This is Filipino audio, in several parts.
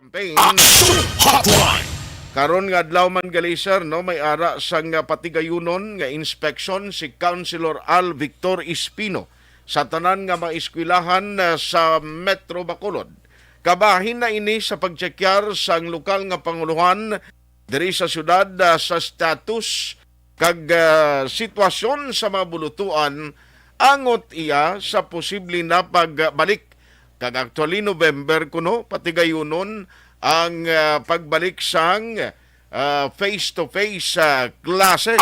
campaign hotline. Karon nga adlaw man gali sir, no, may ara sang patigayunon nga inspeksyon si Councilor Al Victor Espino sa tanan nga mga eskwelahan sa Metro Bacolod. Kabahin na ini sa pagtsekyar sang lokal nga panguluhan diri sa syudad sa status kag sitwasyon sa mga bulutuan angot iya sa posible na pagbalik kag actually November kuno patigayunon ang pagbalik sang face-to-face classes.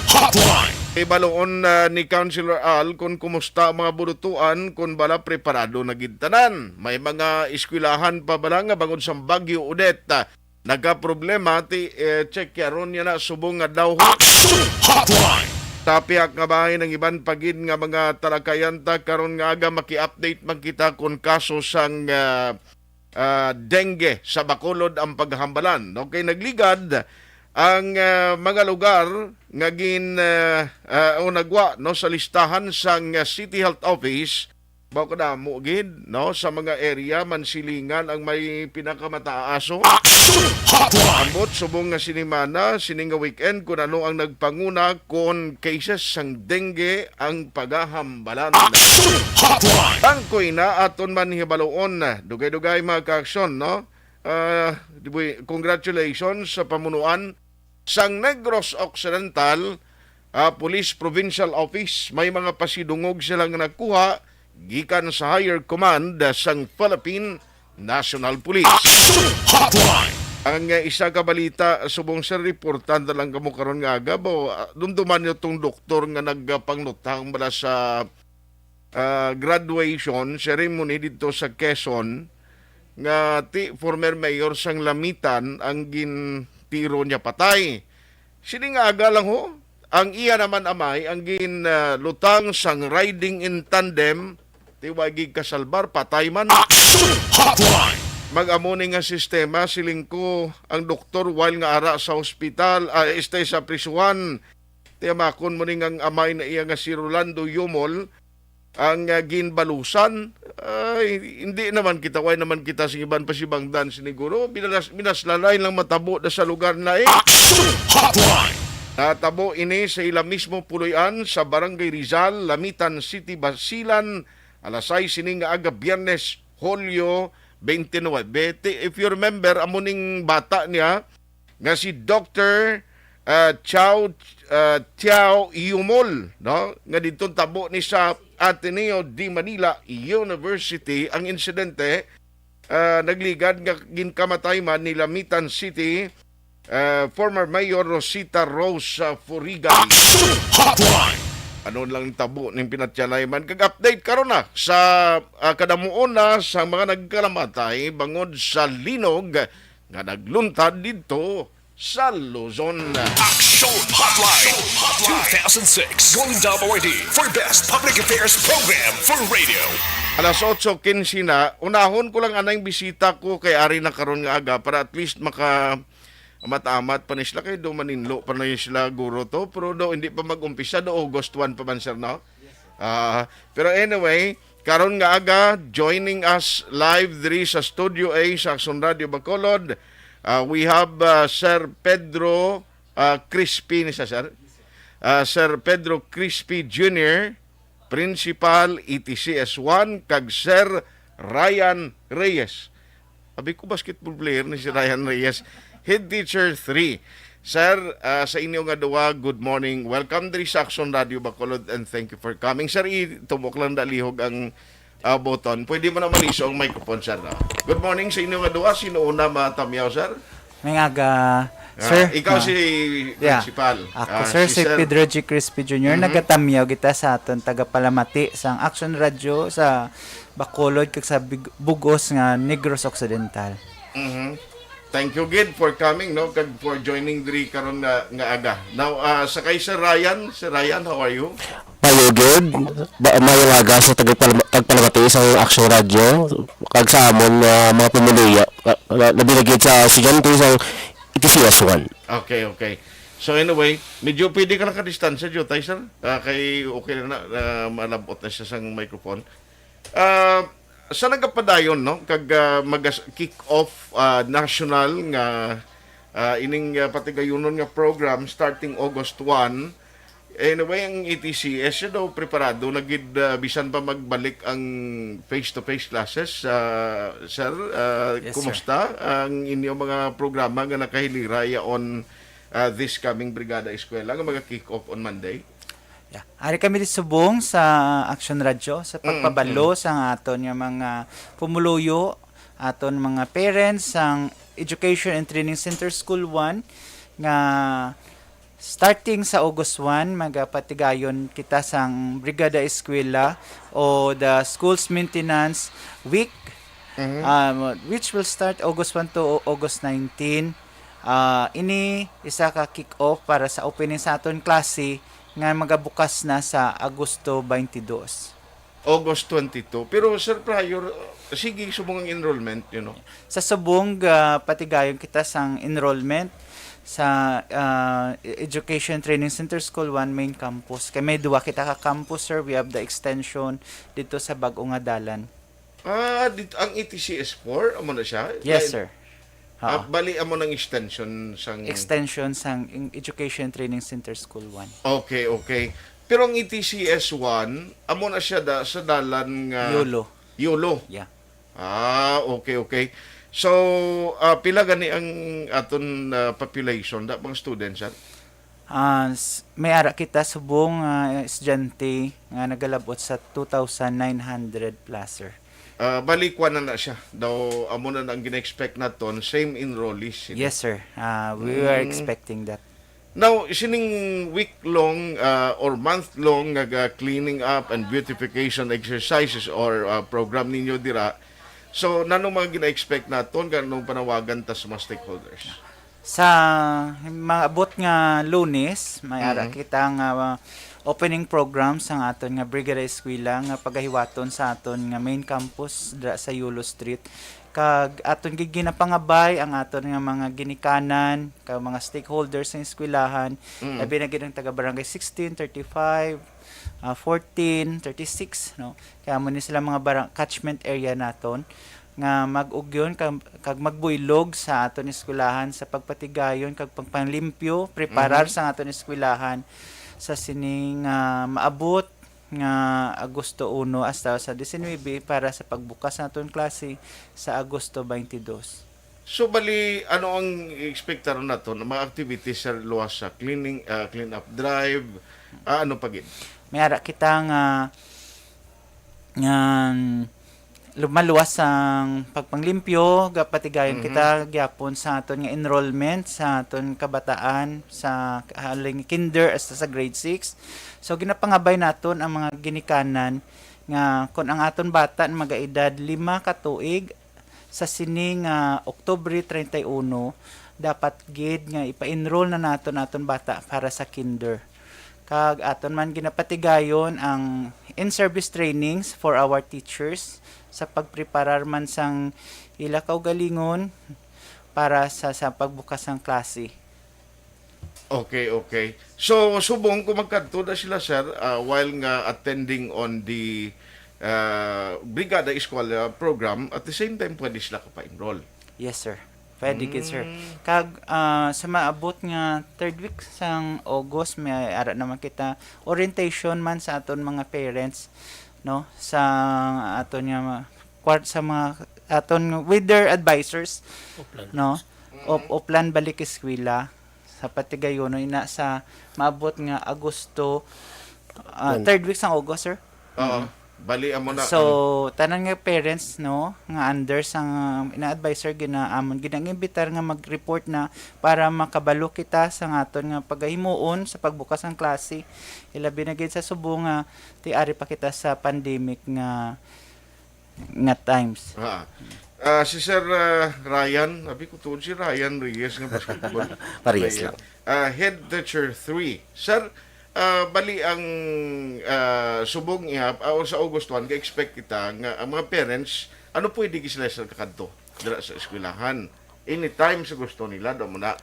Hotline! Ibaloon ni Councilor Al kung kumusta ang mga bulutuan kung bala preparado na gintanan. May mga eskwelahan pa bala nga bangod sa Bagyo Udet. Nagka-problema check yaron niya na subong nga daw. Hotline! Tapiak nga bahay ng iban pagin nga mga talakayanta karon nga aga maki-update man kita kung kaso sang dengue sa Bacolod ang paghambalan. Okay, nagligad ang mga lugar nga o nagwa no sa listahan sang City Health Office bao kada mo gid no sa mga area mansilingan ang may pinakamataaso. Ambot subong nga sinimana sining nga weekend kun ano ang nagpanguna kon cases sang dengue ang paghahambalan. Tangkoy na aton man hibaloon dugay-dugay mga kaaksyon no. Congratulations sa pamunuan sang Negros Occidental Police Provincial Office. May mga pasidungog silang nakuha gikan sa higher command sang Philippine National Police. Hotline! Ang isa ka balita subong sa reportan lang kamo karon nga aga bo dumduman niyo tong doktor nga nagpanglutang bala sa graduation ceremony dito sa Quezon nga former mayor sang Lamitan ang gintiro niya patay. Sini nga aga lang ho ang iya naman amay ang lutang sang riding in tandem tiwagig kasalbar patay man. Hotline! Mag-amuni nga sistema siling ko ang doktor while nga ara sa ospital stay sa prisuan tiyamakon mo ning ang amay na iya nga si Rolando Yumol ang ginbalusan hindi naman kita way naman kita sa iban pa si Bangdan siniguro binaslalay lang matabo da sa lugar na Hotline! Natabo ini sa ila mismo puloy-an sa Barangay Rizal, Lamitan City, Basilan, alas 6 sining aga Biyernes, Hulyo 29. If you remember, amuning bata niya nga si Dr. Tiao Yumol, no? Nga dito tabo ni sa Ateneo de Manila University. Ang insidente, nagligad nga ginkamatay man ni Lamitan City, former Mayor Rosita Rose Furigay. Hotline! Ano lang tabo ng pinatyanay man. Kag-update karon na sa kadamuon na sa mga nagkalamatay bangod sa linog nga nagluntad dito sa Luzon. Action Hotline 2006 Golden Dome Awardee for Best Public Affairs Program for Radio. Alas 8:15 na. Unahon ko lang anay bisita ko kay ari na karon nga aga para at least amat-amat pa ni sila kay do maninlo pa na sila guro to pero do hindi pa mag-umpisa do August 1 pa man sir no. Pero anyway karon nga aga joining us live diri sa Studio A sa Action Radio Bacolod we have Sir Pedro Crispy ni sir Sir Pedro Crispy Jr. Principal ETCS1 kag Sir Ryan Reyes. Abi ko basketball player ni si Ryan Reyes. Head Teacher 3. Sir, sa inyo nga duwa, good morning. Welcome to Action Radio Bacolod and thank you for coming. Sir, itumok lang dalihog ang button. Pwede mo na maliso ang microphone, sir. No? Good morning sa inyo nga duwa. Sino una matamyaw, sir? May aga, sir. Ikaw si Principal. Ako, sir, si Pedro G. Crispy Jr. Nagatamyaw kita sa aton tagapalamati sa Action Radio sa Bacolod kag sa Bugos nga Negros Occidental. Thank you gid for coming no kag for joining diri karon nga aga. Now sakay Sir Ryan, how are you? Mayo good. Mayo aga sa tagpalamati sa Action Radio kag sa amon mga pamilya. Labi na gid sa sigante sa ETCS1. Okay. So anyway, medyo pwede ka lang ka-distansya dyo, sir. Kay okay na malabot na siya sang microphone. sa nagapadayon no kag mag kick off national nga ining patigayunon nga program starting August 1. Anyway, ang ETCS siya daw preparado nagid bisan pa magbalik ang face-to-face classes. Sir, Yes, kumusta ang inyong mga programa nga nakahilira on this coming Brigada Eskwela nga mag-kick off on Monday? Yeah. Ari kami di subong sa Action Radio sa pagpabalo sa aton nga mga pumuluyo, aton mga parents sang Education and Training Center School 1 nga starting sa August 1 magapatigayon kita sang Brigada Eskwela o the Schools Maintenance Week which will start August 1 to August 19. Ini isa ka kick-off para sa opening sa aton klase nga magabukas na sa Agosto 22. August 22. Pero sir prior, sige subong ang enrollment, Sa subong patigayon kita sang enrollment sa Education Training Center School 1 main campus. Kay may duwa kita ka campus, sir. We have the extension dito sa Bag-o nga dalan. Dito ang ETCS 4 amo na siya? Yes, sir. Bali amo ng extension sang Extension sang Education Training Center School 1. Okay, okay. Pero ang ETCS 1 amo na siya sa dalan nga Yolo. Yeah. Okay, okay. So, pila gani ang aton population da mga students at? May ara kita subong estudyante nga nagalabot sa 2,900 plus, sir. Balikwan na siya. Daw amo na ang gina-expect naton same enrollees. Yes, sir. We were expecting that. Now, sining week-long or month-long cleaning up and beautification exercises or program ninyo dira, so nanong mga gina-expect naton ganong panawagan ta sa mga stakeholders? Sa mga abot nga Lunes, may ara kita nga opening program sa aton nga Brigada Eskwela nga pagahiwaton sa aton nga main campus dra sa Yulo Street. Kag aton ginapangabay ang aton nga mga ginikanan kag mga stakeholders sa eskwelahan, labi na gid ang taga barangay 16, 35, 14, 36, no. Kaya mo ni sila mga catchment area naton nga mag-ugyon kag magbuylog sa aton eskwelahan sa pagpatigayon kag pagpanglimpyo, preparar sa aton eskwelahan sa sining maabot nga Agosto 1 hasta sa 19 para sa pagbukas naton klase sa Agosto 22. So bali ano ang expectaron naton mga activities sa luwas sa clean up drive, ano pa gid? May ara kita nga lumaluwas ang pagpanglimpyo, gapatigayon kita gyapon sa aton nga enrollment sa aton kabataan sa haling kinder hasta sa grade 6. So ginapangabay naton ang mga ginikanan nga kun ang aton bata magaedad 5 ka tuig sa sining Oktubre 31 dapat gid nga ipa-enroll na naton aton bata para sa kinder. Kag aton man ginapatigayon ang in-service trainings for our teachers sa pagpreparar man sang ila kaugalingon para sa pagbukas ng klase. Okay, okay. So subong kung magkadto na sila sir while nga attending on the Brigada Eskwela program, at the same time pwede sila pa-enroll. Yes, sir. Pwede gid, sir. Kag sa maabot nga third week sang August may ara naman kita orientation man sa aton mga parents, no, sa aton nga sa mga aton with their advisors, no, Oplan balik eskwela sa patigayon ina sa maabot nga Agosto third week sang August, sir. Bali amo na. So tanan nga parents, no, nga under sang ina-advisor ginaamon ginang-imbitar nga mag-report na para makabalo kita sa aton nga pagahimuon sa pagbukas ng klase. Ilabi na gid sa subong nga tiari pa kita sa pandemic nga times. Si Sir Ryan, abi ko tuod si Ryan Reyes nga basketball. Parehas lang. Head teacher 3. Sir, bali ang subong ihap sa August 1 ka-expect kita nga ang mga parents ano pwede sila sa kakadto dira sa eskwelahan anytime sa gusto nila daw muna.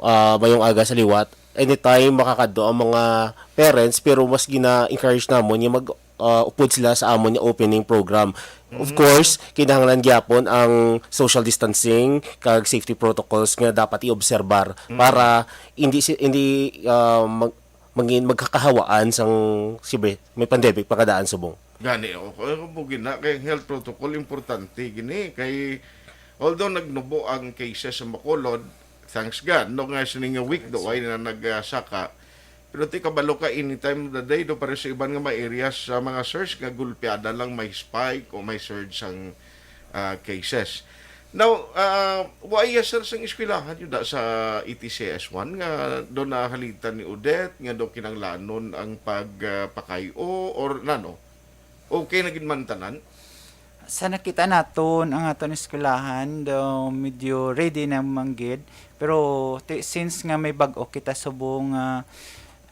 mayong aga sa liwat. Anytime makakadto ang mga parents pero mas gina-encourage namon yung upod sila sa amon yung opening program. Of course, kinahanglan gyapon ang social distancing kag safety protocols nga dapat iobserbar para hindi magkakahawaan sang sibe may pandemic pagkadaan subong. Gani ako mo gina kay health protocol importante gini kay although nagnubo ang cases sa Bacolod, thanks God no nga sining week do ay na nagsaka. Pero ti kabalo ka anytime of the day do para sa iban nga mga areas sa mga search nga gulpiada lang may spike o may surge ang cases. Now, why sir sang eskwelahan yun sa ETCS1 nga do nahalitan ni Odette nga do kinanglanon ang pagpakayo or nano? Okay na ginmantanan? Sa nakita naton ang aton eskwelahan daw medyo ready na manggid pero since nga may bag-o kita subong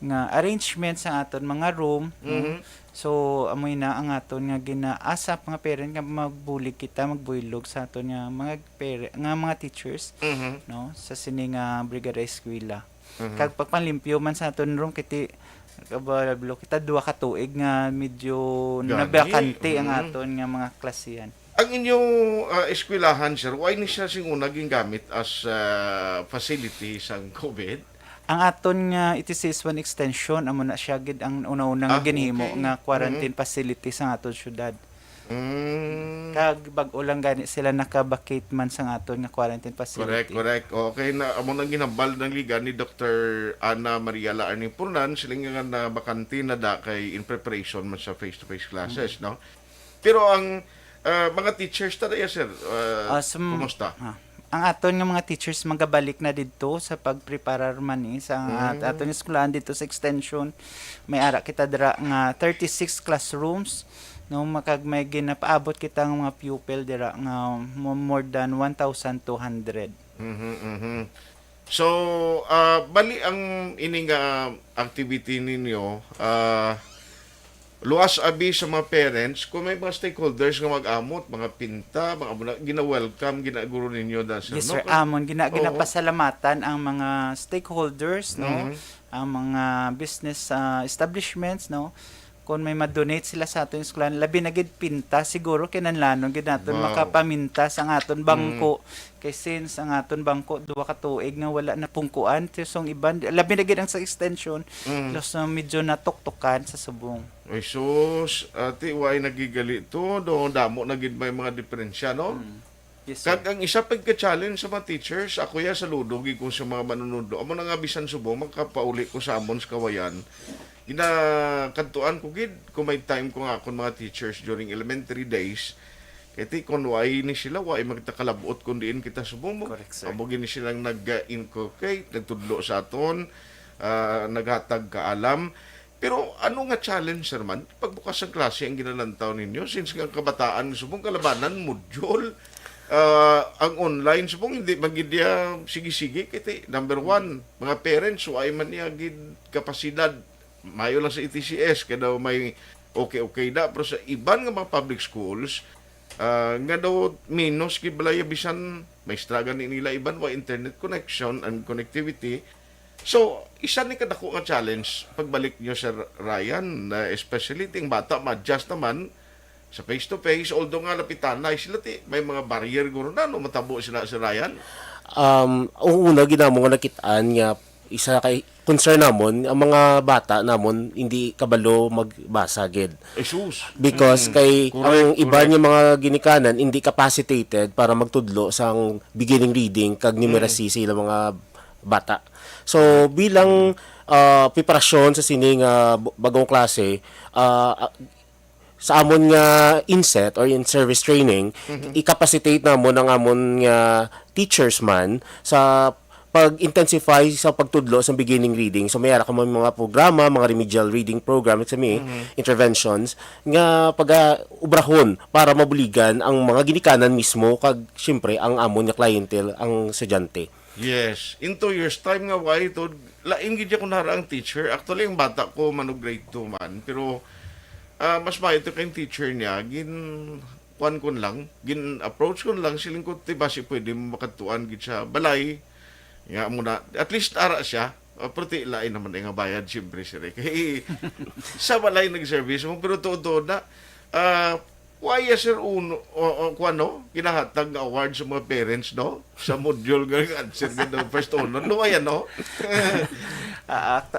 nga arrangement sa aton mga room no? So amoy na ang aton nga ginaasap mga parent nga magbulig kita magbuylog sa aton nga mga teachers no sa sini nga brigada eskwela kag pagpanlimpyo man sa aton room kiti kabalo kita duha ka tuig nga medyo nabakante ang aton nga mga klasihan. Ang inyong eskwelahan, sir, why ni siya singuna gingamit as facility sa COVID? Ang aton nga ETCS1 extension amo na siya gid ang una-una nga ginhimo okay. nga quarantine facility sa aton syudad. Kag bag-o lang gani sila naka-vacate man sa aton nga quarantine facility. Correct. Okay na amo nang ginambal ng liga ni Dr. Ana Maria Laarning Purnan siling nga na bakante na da kay in preparation man sa face-to-face classes, no? Pero ang mga teachers tadaya sir, kumusta? Ang aton nga mga teachers magabalik na didto sa pagpreparar man sa aton eskwelahan dito sa extension. May ara kita dira nga 36 classrooms no makag may ginapaabot kita ng mga pupil dira nga more than 1,200. So bali ang ining activity ninyo luwas abi sa mga parents kung may mga stakeholders nga mag-amot mga pinta mga gina-welcome ginaguro ninyo da sir. Yes sir, no? amon ginapasalamatan ang mga stakeholders no ang mga business establishments no kung may ma-donate sila sa aton eskwelahan labi na gid pinta siguro kinahanglanon gid naton makapaminta sa aton bangko kay since ang aton bangko duha ka tuig nga wala na pungkuan song iban labi na gid ang sa extension plus medyo natuktukan sa subong. Ay sus, ati why nagigali to do damo na gid may mga diferensya no? Yes sir. Kag ang isa pagka-challenge sa mga teachers, ako ya saludo gid ko sa mga manunundo. Amo na nga bisan subong makapauli ko sa amon sa kawayan. Ginakantuan ko gid kung may time ko nga akong mga teachers during elementary days. Kaya kung why ni sila, why magtakalabot kung diin kita subong mo. Correct, sir. Amo gini silang nag-inculcate, nagtudlo sa aton, naghatag kaalam. Pero ano nga challenge, sir man? Pagbukas ng klase ang ginalantaw ninyo, since nga kabataan, subong kalabanan, module, ang online, subong hindi magidya sige-sige, kiti, number one, mga parents, why man niya gid kapasidad, mayo lang sa ETCS, kaya daw may okay da, pero sa iban nga mga public schools, nga daw minus kibalaya bisan may stragan ni nila iban wa internet connection and connectivity. So, isa ni kadako nga challenge pagbalik nyo sa Ryan, especially ting bata ma-adjust naman sa face-to-face, although nga lapitan na sila may mga barrier guro na no matabo sila sa Ryan. Ang una ginamo nga nakitaan nga isa kay concern namon ang mga bata namon hindi kabalo magbasa gid. Jesus. Because kay ang iba niya mga ginikanan hindi capacitated para magtudlo sang beginning reading kag numeracy sila mga bata. So bilang preparasyon sa sining bagong klase sa amon nga inset or in service training i-capacitate namon ang amon nga teachers man sa pag-intensify sa pagtudlo sa beginning reading. So mayara ka mga programa, mga remedial reading program sa interventions nga pag-ubrahon para mabuligan ang mga ginikanan mismo kag syempre ang amon nga clientele ang estudyante. Yes. In 2 years time nga why to laing gid ko nara ang teacher. Actually ang bata ko manog grade 2 man pero mas maito kay teacher niya gin kuan kon lang, gin approach kon lang siling ko ti basi pwede makatuan gid sa balay Nga muna, at least ara siya. Perti lain naman nga bayad siyempre sir. Kay sa balay nag-service mo pero todo na why sir uno kuano kinahatag nga award sa mga parents no sa module nga answer nga first honor no ayan no.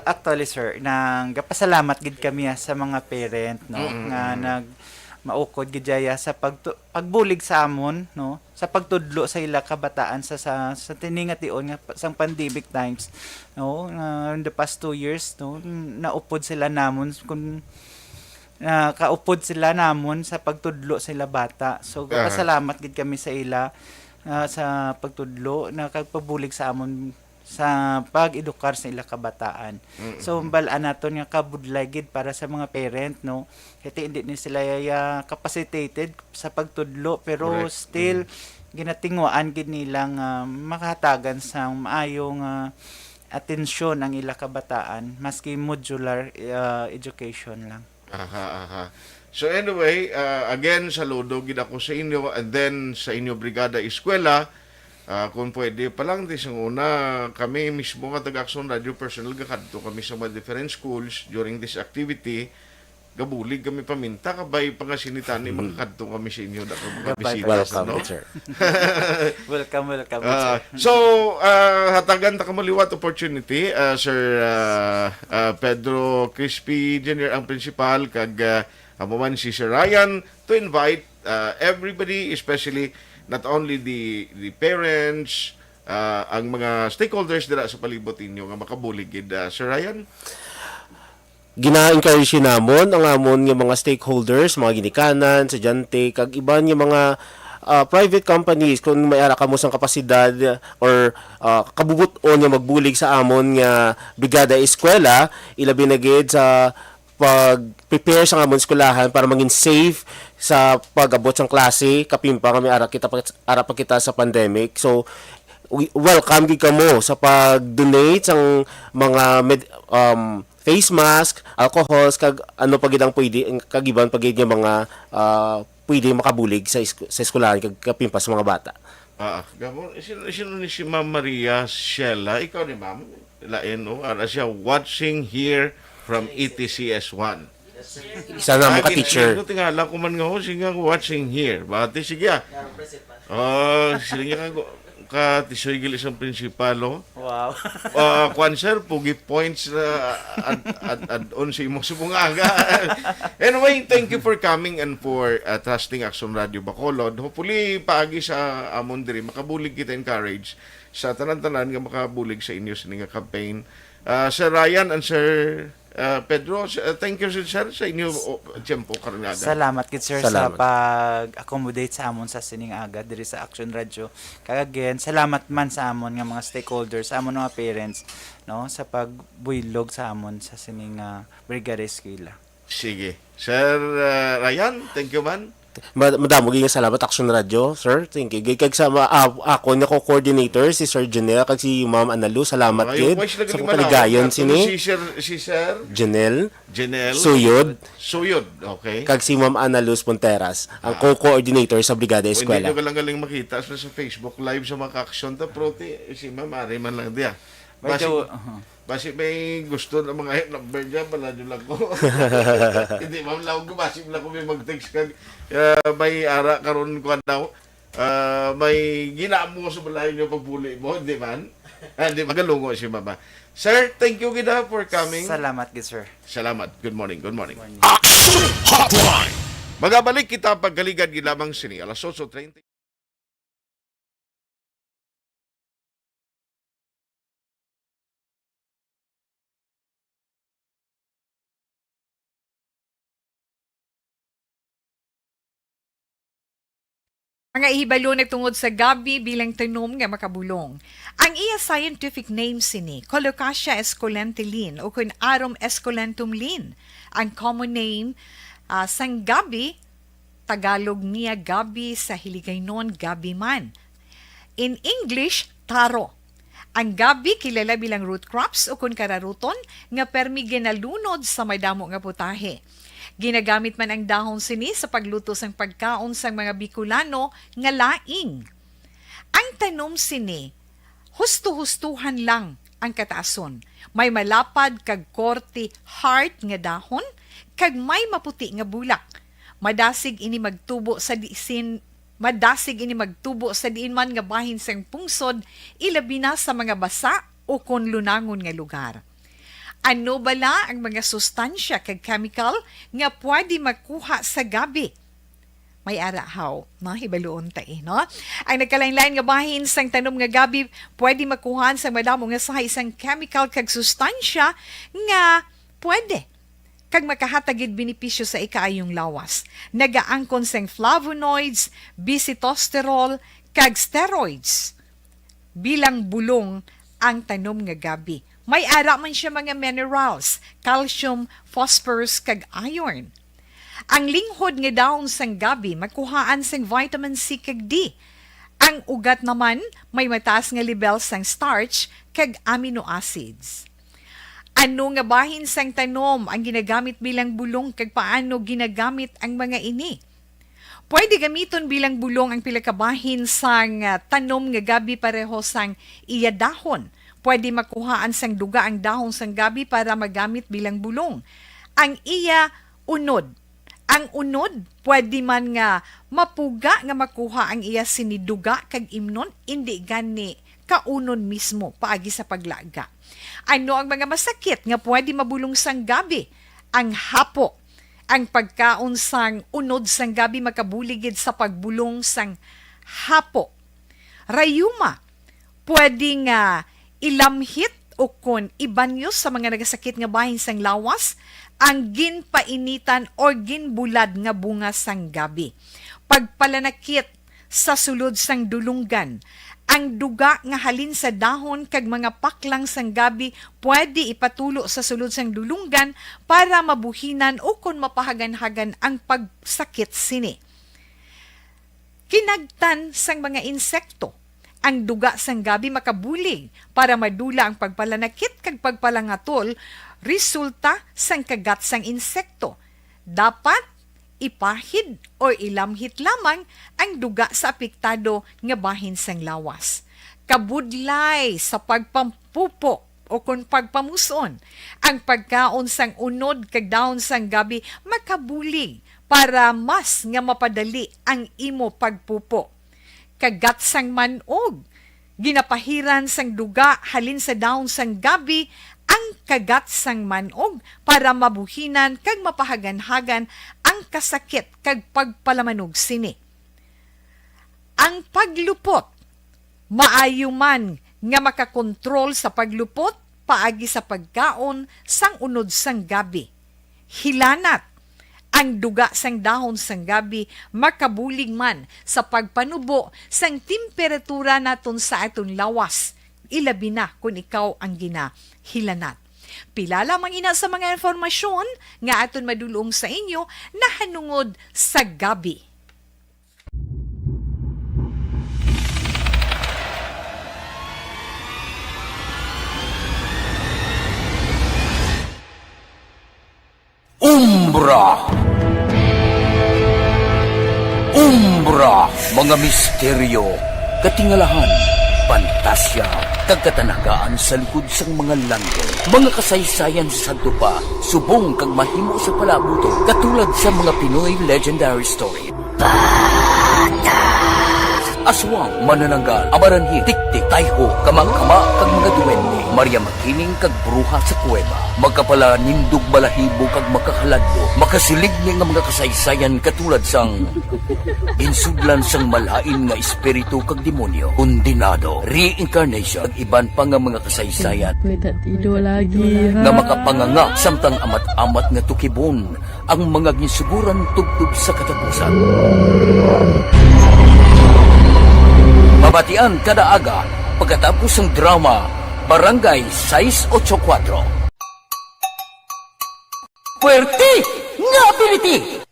Actually sir, nang gapasalamat gid kami sa mga parent no nga nag maukod gid jaya sa pagbulig sa amon no sa pagtudlo sa ila kabataan sa tiningat-ion nga sang pandemic times no in the past 2 years no naupod sila namon kun kaupod sila namon sa pagtudlo sa ila bata. So pasalamat gid kami sa ila sa pagtudlo na kagpabulig sa amon sa pag-edukar sa ila kabataan. So balaan naton nga kabudlay gid para sa mga parent no. Kaya hindi ni sila capacitated sa pagtudlo pero Correct. still ginatingwaan gid nilang makahatagan sa maayong atensyon ang ila kabataan maski modular education lang. Aha. So anyway, again, saludo gid ako sa inyo and then sa inyo Brigada Eskwela. Kung pwede pa lang, sa una, kami mismo nga taga-Action Radio personnel, kakadto kami sa mga different schools during this activity. Gabulig kami paminta, kabay pangasinitan ni makakadto kami sa inyo na mga bisita. Welcome, no? sir. Welcome sir. So, hatagan ta kamaliwat opportunity, Sir Pedro Crispy Jr. ang principal, kag amo man si Sir Ryan, to invite everybody, especially not only the parents, ang mga stakeholders dira sa palibot ninyo nga makabulig gid. Sir Ryan? Gina-encourage namon ang amon nga mga stakeholders, mga ginikanan, estudyante, kag iban nga mga private companies kung may ara kamo sang kapasidad or kabubuton nga magbulig sa amon nga Brigada Eskwela, ilabi na gid sa pag-prepare sa amon eskwelahan para maging safe sa pag-abot sang klase, kapimpa kami ara pa kita sa pandemic. So welcome gid kamo sa pag-donate sang mga face mask, alcohols, kag ano pa gid ang pwede, kag iban pa gid nga mga pwede makabulig sa eskwelahan kag kapimpa sa mga bata. Gamo, sino ni si Ma'am Maria Shella? Ikaw ni Ma'am? Lain, no? Ara siya watching here from ETCS1. Isa na mo ka-teacher. Tingala ko man nga ho, sige ako watching here. Bati, sige sige ka tisoy gil isang prinsipalo. Wow. Kwan sir, pugi points on si mo sumungaga. Anyway, thank you for coming and for trusting Action Radio Bacolod. Hopefully, paagi sa amon diri makabulig kita encourage sa tanan-tanan nga makabulig sa inyo sa nga campaign. Sir Ryan and Sir Pedro, thank you sir sa inyo tiyempo karnaga. Salamat gid sir Salamat. sa pag-accommodate sa amon sa sining aga diri sa Action Radio. Kag again, salamat man sa amon nga mga stakeholders, sa amon mga parents no sa pagbuylog sa amon sa sining Brigada Eskwela. Sige. Sir Ryan, thank you man. Madamo gyud salamat Action Radio, sir. Thank you. Kag sa ako nga co-coordinator si Sir Janelle kag si Ma'am Analu, salamat gid sa kaligayon sini. Si Sir Janelle Janelle Suyod okay. kag si Ma'am Analuz Ponteras, ang co-coordinator sa Brigada Hindi Eskwela. nyo galang-galing makita sa Facebook Live sa mga ka-action ta proti si Ma'am Ari man lang diya. Basi may gusto ng mga hit number niya, pala nyo lang ko. Hindi, ma'am, lang ko, basi lang ko may mag-text kag may ara karon ko daw. May ginamo sa balay nyo pagbuli mo, hindi man? Hindi, magalungo si Mama. Sir, thank you gida for coming. Salamat gid sir. Salamat. Good morning. Action Hotline. Magabalik kita pagkaligad gilamang sini, alas 8:30. Mga ihibalo nagtungod sa gabi bilang tanom nga makabulong. Ang iya scientific name sini, Colocasia esculentilin o kun Arum esculentum lin. Ang common name sang gabi, Tagalog niya gabi, sa Hiligaynon gabi man. In English, taro. Ang gabi kilala bilang root crops o kun kararuton nga permi ginalunod sa may damo nga putahe. Ginagamit man ang dahon sini sa pagluto sang pagkaon sang mga Bicolano nga laing. Ang tanom sini, husto-hustuhan lang ang kataason. May malapad kag korte heart nga dahon, kag may maputi nga bulak. Madasig ini magtubo sa diin man nga bahin sang pungsod, ilabi na sa mga basa o kon lunangon nga lugar. Ano bala ang mga sustansya kag chemical nga pwede makuha sa gabi? May arahaw, hibaluon ta no? Ang nagkalain-lain nga bahin sang tanom nga gabi, pwede makuhaan sa madamo nga sa isang chemical kag sustansya nga pwede kag makahatagid benepisyo sa ikaayong lawas. Nagaangkon sang flavonoids, bisitosterol, kag steroids. Bilang bulong ang tanom nga gabi. May ara man siya mga minerals, calcium, phosphorus, kag iron. Ang linghod nga dahon sang gabi makuhaan sang vitamin C kag D. Ang ugat naman may mataas nga level sang starch kag amino acids. Ano nga bahin sang tanom ang ginagamit bilang bulong kag paano ginagamit ang mga ini? Pwede gamiton bilang bulong ang pila ka bahin sang tanom nga gabi pareho sang iya dahon. Pwede makuhaan sang duga ang dahon sang gabi para magamit bilang bulong. Ang iya unod. Ang unod, pwede man nga mapuga nga makuha ang iya siniduga kag imnon, hindi gani kaunon mismo paagi sa paglaga. Ano ang mga masakit nga pwede mabulong sang gabi? Ang hapo. Ang pagkaon sang unod sang gabi makabuligid sa pagbulong sang hapo. Rayuma. Pwede nga ilamhit o kon ibanyo sa mga nagasakit nga bahin sang lawas ang ginpainitan o ginbulad nga bunga sang gabi. Pagpalanakit sa sulod sang dulunggan, ang duga nga halin sa dahon kag mga paklang sang gabi pwede ipatulo sa sulod sang dulunggan para mabuhinan o kon mapahagan-hagan ang pagsakit sini. Kinagtan sang mga insekto, ang duga sang gabi makabulig para madula ang pagpalanakit kag pagpalangatol resulta sang kagat sang insekto. Dapat ipahid o ilamhit lamang ang duga sa apektado nga bahin sang lawas. Kabudlay sa pagpampupo o kung pagpamuson, ang pagkaon sang unod kag dahon sang gabi makabulig para mas nga mapadali ang imo pagpupo. Kagat sang manog, ginapahiran sang duga halin sa dahon sang gabi ang kagat sang manog para mabuhinan kag mapahagan-hagan ang kasakit kag pagpalamanog sini. Ang paglupot, maayo man nga makakontrol sa paglupot paagi sa pagkaon sang unod sang gabi. Hilanat, ang duga sang dahon sang gabi makabulig man sa pagpanubo sang temperatura naton sa aton lawas. Ilabi na kung ikaw ang ginahilanat. Pila lamang ina sa mga informasyon nga aton madulong sa inyo na hanungod sa gabi. Umbra! Umbra! Mga misteryo, katingalahan, pantasya, kagkatanagaan sa likod sang mga langit. Mga kasaysayan sa dupa, subong kag mahimo sa palabuto, katulad sa mga Pinoy legendary story. Aswang, manananggal, amaranhi, tiktik, tayho, kamang-kama, kag mga duwende, Maria Makining kag bruha sa kuweba. Magkapala nindog balahibo kag makahaladlo, makasilig niya nga mga kasaysayan katulad sang insudlan sang malain nga espiritu kag demonyo, kondinado, reincarnation, kag iban pa nga mga kasaysayan Tido lagi nga makapanganga samtang amat-amat nga tukibon ang mga ginsuguran tugtog sa katapusan. Mabatian kada aga pagkatapos ng drama Barangay 684. Puwerte nga ability!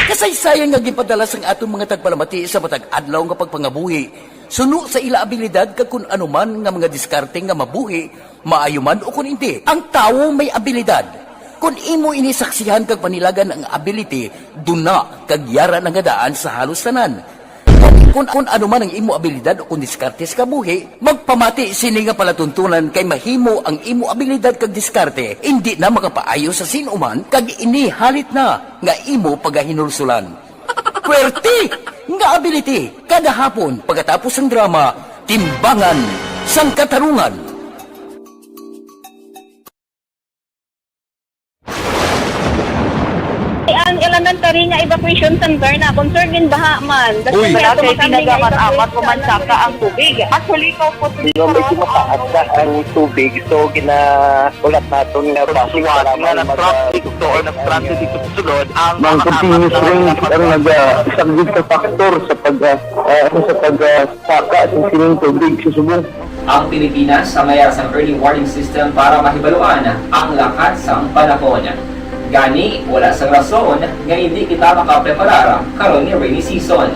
Kasaysayan nga gipadala sang atong mga tagpalamati sa matag adlaw nga pagpangabuhi. Suno sa ila abilidad kag kun anuman nga mga diskarte nga mabuhi, maayo man o kun hindi. Ang tawo may abilidad. Kung imo inisaksihan kag panilagan ang ability, duna kag yara nga daan sa halos tanan. Kung ano man ang imo abilidad o kung diskarte sa kabuhi, magpamati sini nga palatuntunan kay mahimo ang imo abilidad kag diskarte, hindi na makapaayo sa sinuman kag ini halit na nga imo pagahinulsulan. Pwerte nga ability kada hapon pagkatapos ng drama, Timbangan sang Katarungan. Ang elementary nga evacuation center na concern din baha man. Uy, kasi pinagamat-amat pumansaka ang tubig. Actually, ko po Medyo mataas na ang tubig, so ginaulat natin nga pasiwala nga ng traffic to or nag-transit dito sa sulod. Ang continuous range ang nag-isagid ka factor sa pagsaka at sining tubig sa subong. Ang Pilipinas sa mayroon sa early warning system para mahibaluan ang lakas ng panahon. Gani, wala sa rason nga hindi kita makapreparar karon ni rainy season.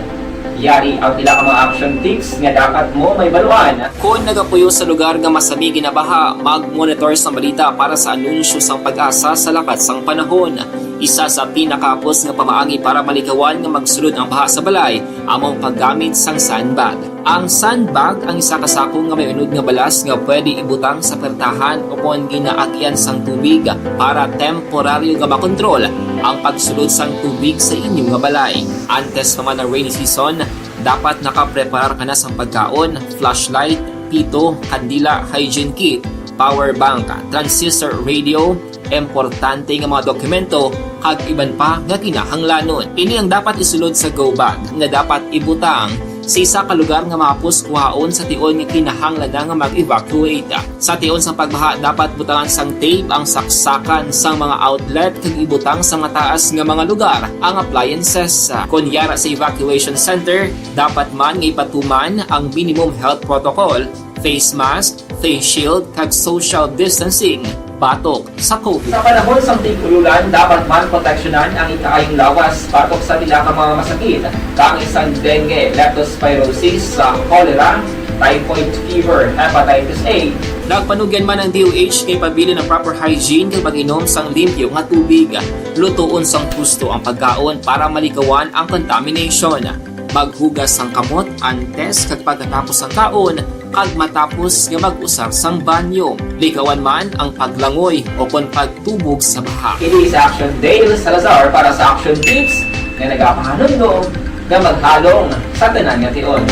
Yari ang pila ka mga action tips nga dapat mo may baluan. Kung nagapuyo sa lugar nga masami ginabaha, mag-monitor sa balita para sa anunsyo sang pag-asa sa lakas ng panahon. Isa sa pinakapos nga pamaagi para malikawan nga magsulod ang baha sa balay, among paggamit sang sandbag. Ang sandbag ang isa kasakong nga may unod nga balas nga pwede ibutang sa pertahan upon ginaagyan sang tubig para temporaryo nga makontrol ang pagsulod sang tubig sa inyong nga balay. Antes naman ng rainy season, dapat nakapreparar ka na sang pagkaon, flashlight, pito, kandila, hygiene kit, power bank, transistor radio, importante nga mga dokumento kag iban pa nga kinahanglanon. Ini ang dapat isulod sa go bag nga dapat ibutang sa isa ka lugar nga mapus kuhaon sa tion nga kinahanglan nga mag-evacuate. Sa tion sa pagbaha dapat butangan sang tape ang saksakan sang mga outlet kag ibutang sa mataas nga mga lugar ang appliances. Kunyara sa evacuation center, dapat man nga ipatuman ang minimum health protocol, face mask, face shield kag social distancing batok sa COVID. Sa panahon sa tigululan, dapat man proteksyonan ang ikaayong lawas batok sa pila ka mga masakit, kang isang dengue, leptospirosis, cholera, typhoid fever, hepatitis A. Nagpanugyan man ang DOH kay pabili ng proper hygiene kay pag-inom sang limpyo nga tubig. Lutuon sang gusto ang pagkaon para malikawan ang contamination. Maghugas sang kamot antes kag pagkatapos ang kaon kag matapos nga mag-usar sang banyo. Likawan man ang paglangoy o kon pagtubog sa baha. It is Action Dale Salazar para sa Action Tips nga nagapahanundong nga maghalong sa tanan nga tion.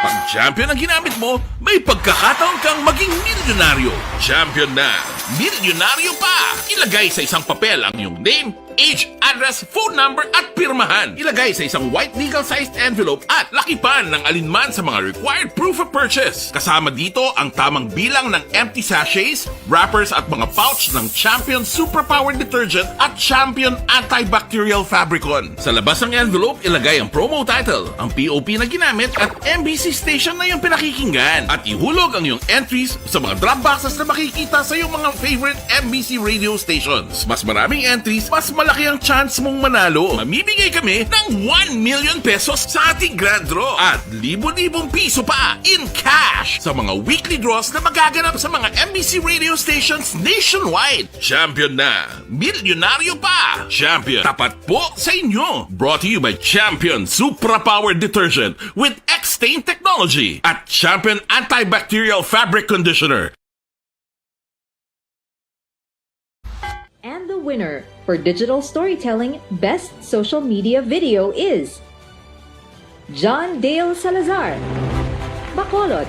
Pag champion ang ginamit mo, may pagkakataon kang maging milyonaryo. Champion na! Milyonaryo pa! Ilagay sa isang papel ang iyong name, age, address, phone number at pirmahan. Ilagay sa isang white legal-sized envelope at lakipan ng alinman sa mga required proof of purchase. Kasama dito ang tamang bilang ng empty sachets, wrappers at mga pouch ng Champion Superpower Detergent at Champion Antibacterial Fabricon. Sa labas ng envelope, ilagay ang promo title, ang POP na ginamit at MBC station na yung pinakikinggan. At ihulog ang iyong entries sa mga drop boxes na makikita sa iyong mga favorite MBC radio stations. Mas maraming entries, mas malaki ang chance mong manalo. Mamimigay kami ng 1 million pesos sa ating grand draw at libo-libong piso pa in cash sa mga weekly draws na magaganap sa mga MBC radio stations nationwide. Champion na! Milyonaryo pa! Champion, tapat po sa inyo! Brought to you by Champion Supra-Powered Detergent with X-Stain Technology at Champion Antibacterial Fabric Conditioner. And the winner for Digital Storytelling Best Social Media Video is John Dale Salazar, Bacolod,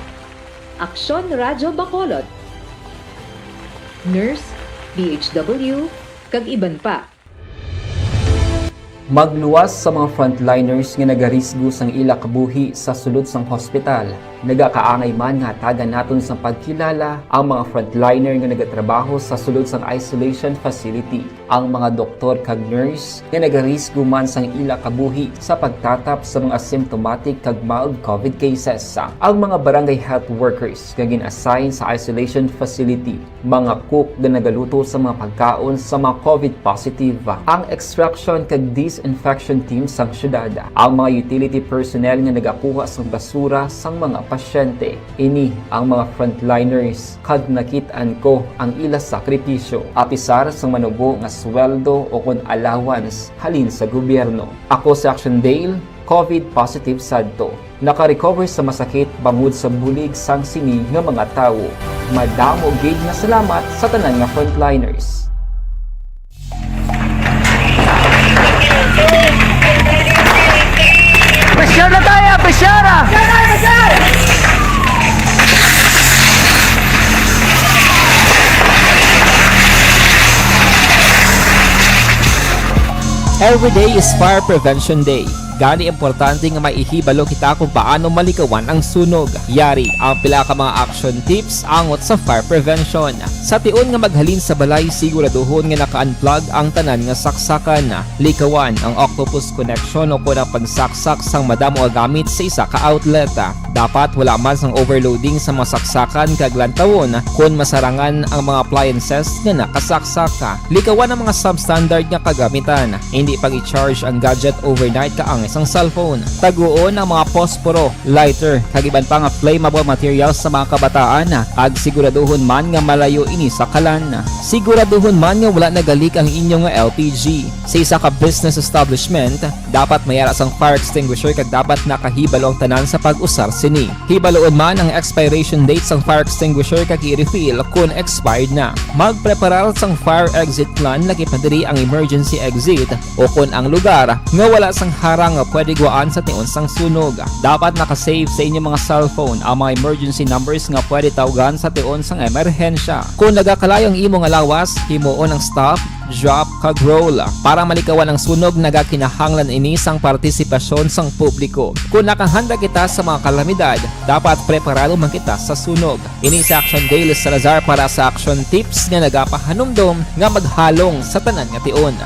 Aksyon Radyo Bacolod, Nurse, DHW, kag iban pa. Magluwas sa mga frontliners nga nagarisgo sang ila kabuhi sa sulod sang hospital. Nagakaangay man nga tagan naton sa pagkilala ang mga frontliner nga nagatrabaho sa sulod sang isolation facility. Ang mga doktor kag nurse nga nagarisgo man sang ila kabuhi sa pagtatap sa mga symptomatic kag mild COVID cases. Ang mga barangay health workers nga gin-assign sa isolation facility, mga cook nga nagaluto sa mga pagkaon sa mga COVID positive, ang extraction kag disinfection team sang syudad, ang mga utility personnel nga nagakuha sang basura sang mga pasyente. Ini ang mga frontliners kag nakitaan ko ang ila sakripisyo apisar sa manubo nga sweldo o kun allowance halin sa gobyerno. Ako si Action Dale, COVID positive sadto. Naka-recover sa masakit bangod sa bulig sang sini nga mga tawo. Madamo gid nga salamat sa tanan nga frontliners. Presyara tayo! Presyara! Every day is Fire Prevention Day. Gani importante nga maihibalo kita kung paano malikawan ang sunog. Yari ang pila ka mga action tips angot sa fire prevention. Sa tion nga maghalin sa balay, siguraduhon nga naka-unplug ang tanan nga saksakan. Likawan ang octopus connection o kung ang pagsaksak sang madamo nga gamit sa isa ka outlet. Dapat wala man sang overloading sa mga saksakan kag lantawon kung masarangan ang mga appliances nga nakasaksaka. Likawan ang mga substandard nga kagamitan. Hindi pag i-charge ang gadget overnight kaang isang cellphone. Taguon ang mga posporo, lighter, kag iban pa nga flammable materials sa mga kabataan. Kag siguraduhon man nga malayo ini sa kalan. Siguraduhon man nga wala nagalik ang inyong LPG. Sa isa ka business establishment, dapat mayara sang fire extinguisher kag dapat nakahibalo ang tanan sa pag-usar sini. Hibaloon man ang expiration date sang fire extinguisher kag i-refill kung expired na. Magpreparar sang fire exit plan lagi pa diri ang emergency exit o kung ang lugar nga wala sang harang nga pwede guaan sa tion sang sunog. Dapat nakasave sa inyong mga cellphone ang mga emergency numbers nga pwede tawagan sa tion sang emerhensya. Kung nagakalayo ang imong alawas, himuon ang stop, drop, kag roll. Para malikawan ang sunog, nagakinahanglan ini sang partisipasyon sang publiko. Kung nakahanda kita sa mga kalamidad, dapat preparado man kita sa sunog. Ini sa Action Daily Salazar para sa action tips nga nagapahanumdom nga maghalong sa tanan nga tion.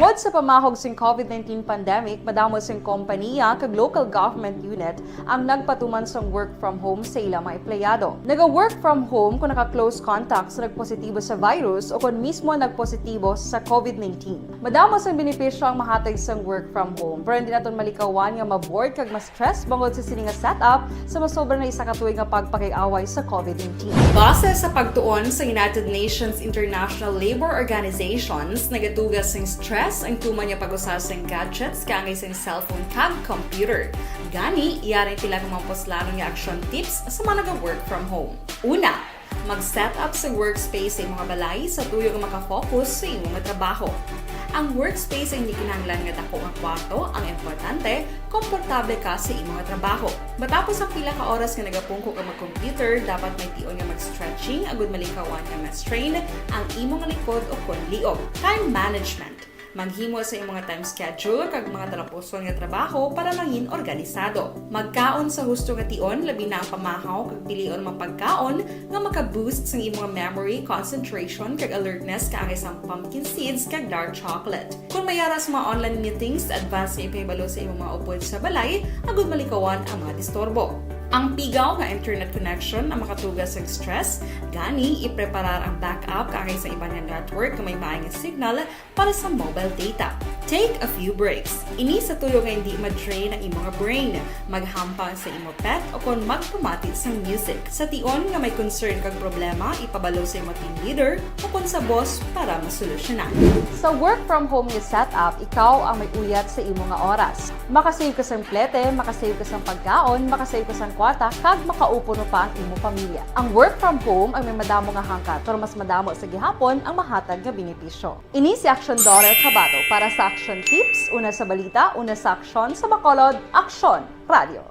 Tungod sa pamahog sing COVID-19 pandemic, madamo sing kompanya kag local government unit ang nagpatuman sang work from home sa ilang mga empleyado. Naga-work from home kung naka-close contact sa nagpositibo sa virus o kung mismo nagpositibo sa COVID-19. Madamo sang benepisyo ang mahatag sang work from home, pero hindi naton malikawan nga ma-bored kag ma-stress bangod sa sini nga setup sa masobra na isa ka tuig nga pagpakiaway sa COVID-19. Base sa pagtuon sa United Nations International Labour Organizations, nagatugas sing stress ang tuman niya pag-usar sa gadgets kangay sa cellphone kag computer. Gani, iyaray pila ng mga poslano nga action tips sa mga nag-work from home. Una, mag-set up sa workspace sa mga balay sa tuyo nga makafocus sa imong trabaho. Ang workspace ay hindi kinahanglan nga dako ang kwarto, ang importante, komportable ka sa imong trabaho. Matapos ang pila ka oras nga nagapungko ka mag-computer, dapat may tion nga mag-stretching agud malikawan nga ma-strain ang imong likod o kon liog. Time management. Maghimo sa imong mga time schedule kag mga talapuson nga trabaho para mangin organisado. Magkaon sa husto nga tion, labi na ang pamahaw kag pilion mapagkaon nga maka-boost sa imong memory, concentration kag alertness kaangay sa pumpkin seeds kag dark chocolate. Kung mayara sa mga online meetings, advance na ipahibalo sa imong mga upod sa balay, agud malikawan ang mga disturbo. Ang pigaw nga internet connection ang makatugas sa stress, gani ipreparar ang backup kaangay sa ibang network nga may maayong signal para sa mobile data. Take a few breaks. Ini sa tuyo nga hindi ma-drain ang imong brain, maghampang sa imong pet o kung magpumati sa music. Sa tion nga may concern kag problema, ipabalo sa imong team leader o kung sa boss para masolusyonan. Sa work from home nga setup, ikaw ang may uyat sa imong nga oras. Makasave ka sa plete, makasave ka sa pagkaon, makasave ka sa kwarta, kag makaupo no pa ang imong pamilya. Ang work from home ay may madamo nga hangkat, pero mas madamo sa gihapon ang mahatag nga benepisyo. Ini si Action Dore Cabato para sa Action Tips, una sa balita, una sa aksyon, sa Bacolod, Aksyon Radio.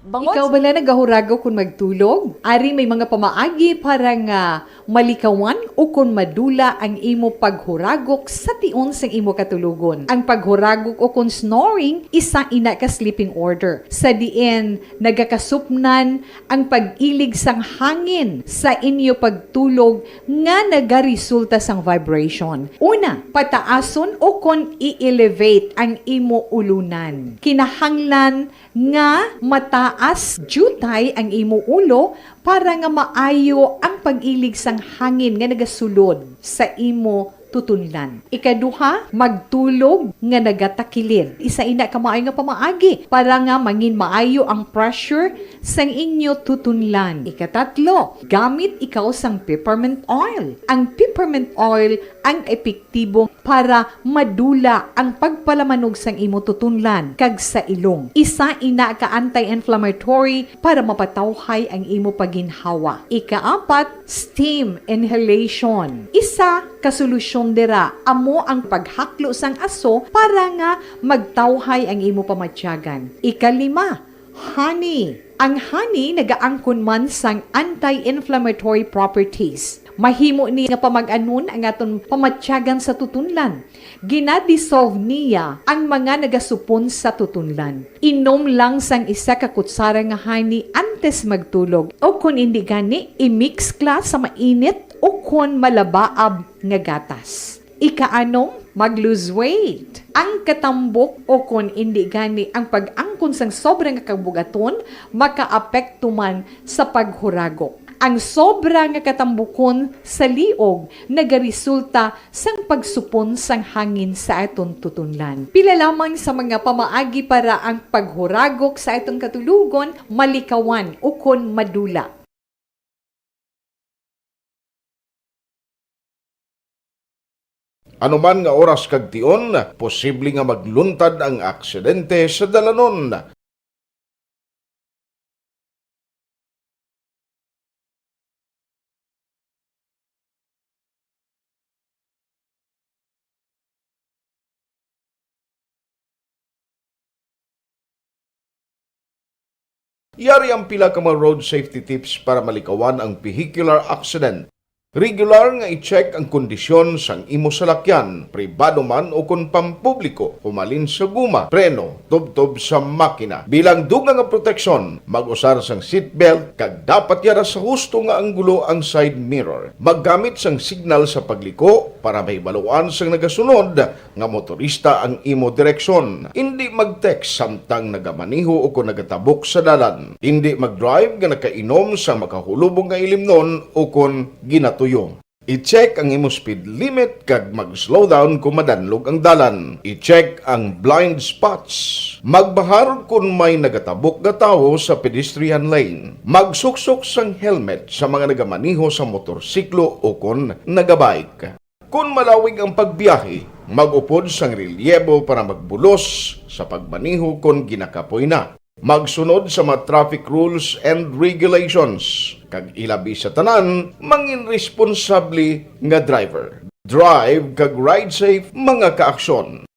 Ikaw ba na nagahurago kung magtulog? Ari may mga pamaagi para nga malikawan o kung madula ang imo paghuragok sa tion sang imo katulugon. Ang paghuragok o kung snoring, isa ina ka sleeping order. Sa diin, nagakasupnan ang pag-ilig sang hangin sa inyo pagtulog nga nagaresulta sang vibration. Una, pataason o kung i-elevate ang imo ulunan. Kinahanglan nga mataas jutay ang imo ulo para nga maayo ang pag-ilig sang hangin nga nagasulod sa imo tutunlan. Ikaduha, magtulog nga nagatakilin. Isa ina ka maayo nga pamaagi para nga mangin maayo ang pressure sang inyo tutunlan. Ikatatlo, gamit ikaw sang peppermint oil. Ang peppermint oil ang epektibo para madula ang pagpalamanog sang imo tutunlan kag sa ilong. Isa ina ka anti-inflammatory para mapatawhay ang imo paginhawa. Ikaapat, steam inhalation. Isa ka solusyon dira amo ang paghaklo sang aso para nga magtawhay ang imo pamatyagan. Ikalima, honey. Ang honey nagaangkon man sang anti-inflammatory properties. Mahimo ni nga pamag-anon ang aton pamatyagan sa tutunlan. Ginadissolve niya ang mga nagasupon sa tutunlan. Inom lang sang isa ka kutsara nga honey antes magtulog. O kung hindi gani, i-mix kla sa mainit o kung malabaab nga gatas. Ikaanom, mag-lose weight. Ang katambok o kung hindi gani ang pag-angkon sang sobrang kabugaton, makaapekto man sa paghuragok. Ang sobra nga katambukon sa liog nagaresulta sang pagsupon sang hangin sa aton tutunlan. Pila lamang sa mga pamaagi para ang paghuragok sa atong katulugon malikawan o kon madula. Anuman nga oras kag tion, posible nga magluntad ang aksidente sa dalanon. Yari ang pila ka mga road safety tips para malikawan ang vehicular accident. Regular nga i-check ang kondisyon sang imo salakyan, pribado man o kung pampubliko, humalin sa guma, preno, tubtob sa makina. Bilang dugang nga proteksyon, mag-usar sang seatbelt, kag dapat yara sa husto nga anggulo ang side mirror. Maggamit sang signal sa pagliko para mahibaluan sang nagasunod nga motorista ang imo direksyon. Hindi mag-text samtang nagamaniho o kung nagatabok sa dalan. Hindi mag-drive nga nakainom sa makahulubong nga ilimnon o kung ginato tuyo. I-check ang imo speed limit kag mag-slow down kung madanlog ang dalan. I-check ang blind spots. Magbahar kung may nagatabok nga tawo sa pedestrian lane. Magsuksok sang helmet sa mga nagamaniho sa motorsiklo o kung nagabike. Kung malawig ang pagbiyahe, mag-upod sang relyebo para magbulos sa pagmaniho kung ginakapoy na. Magsunod sa mga traffic rules and regulations. Kag ilabi sa tanan, mangin responsable nga driver. Drive kag ride safe mga kaaksyon.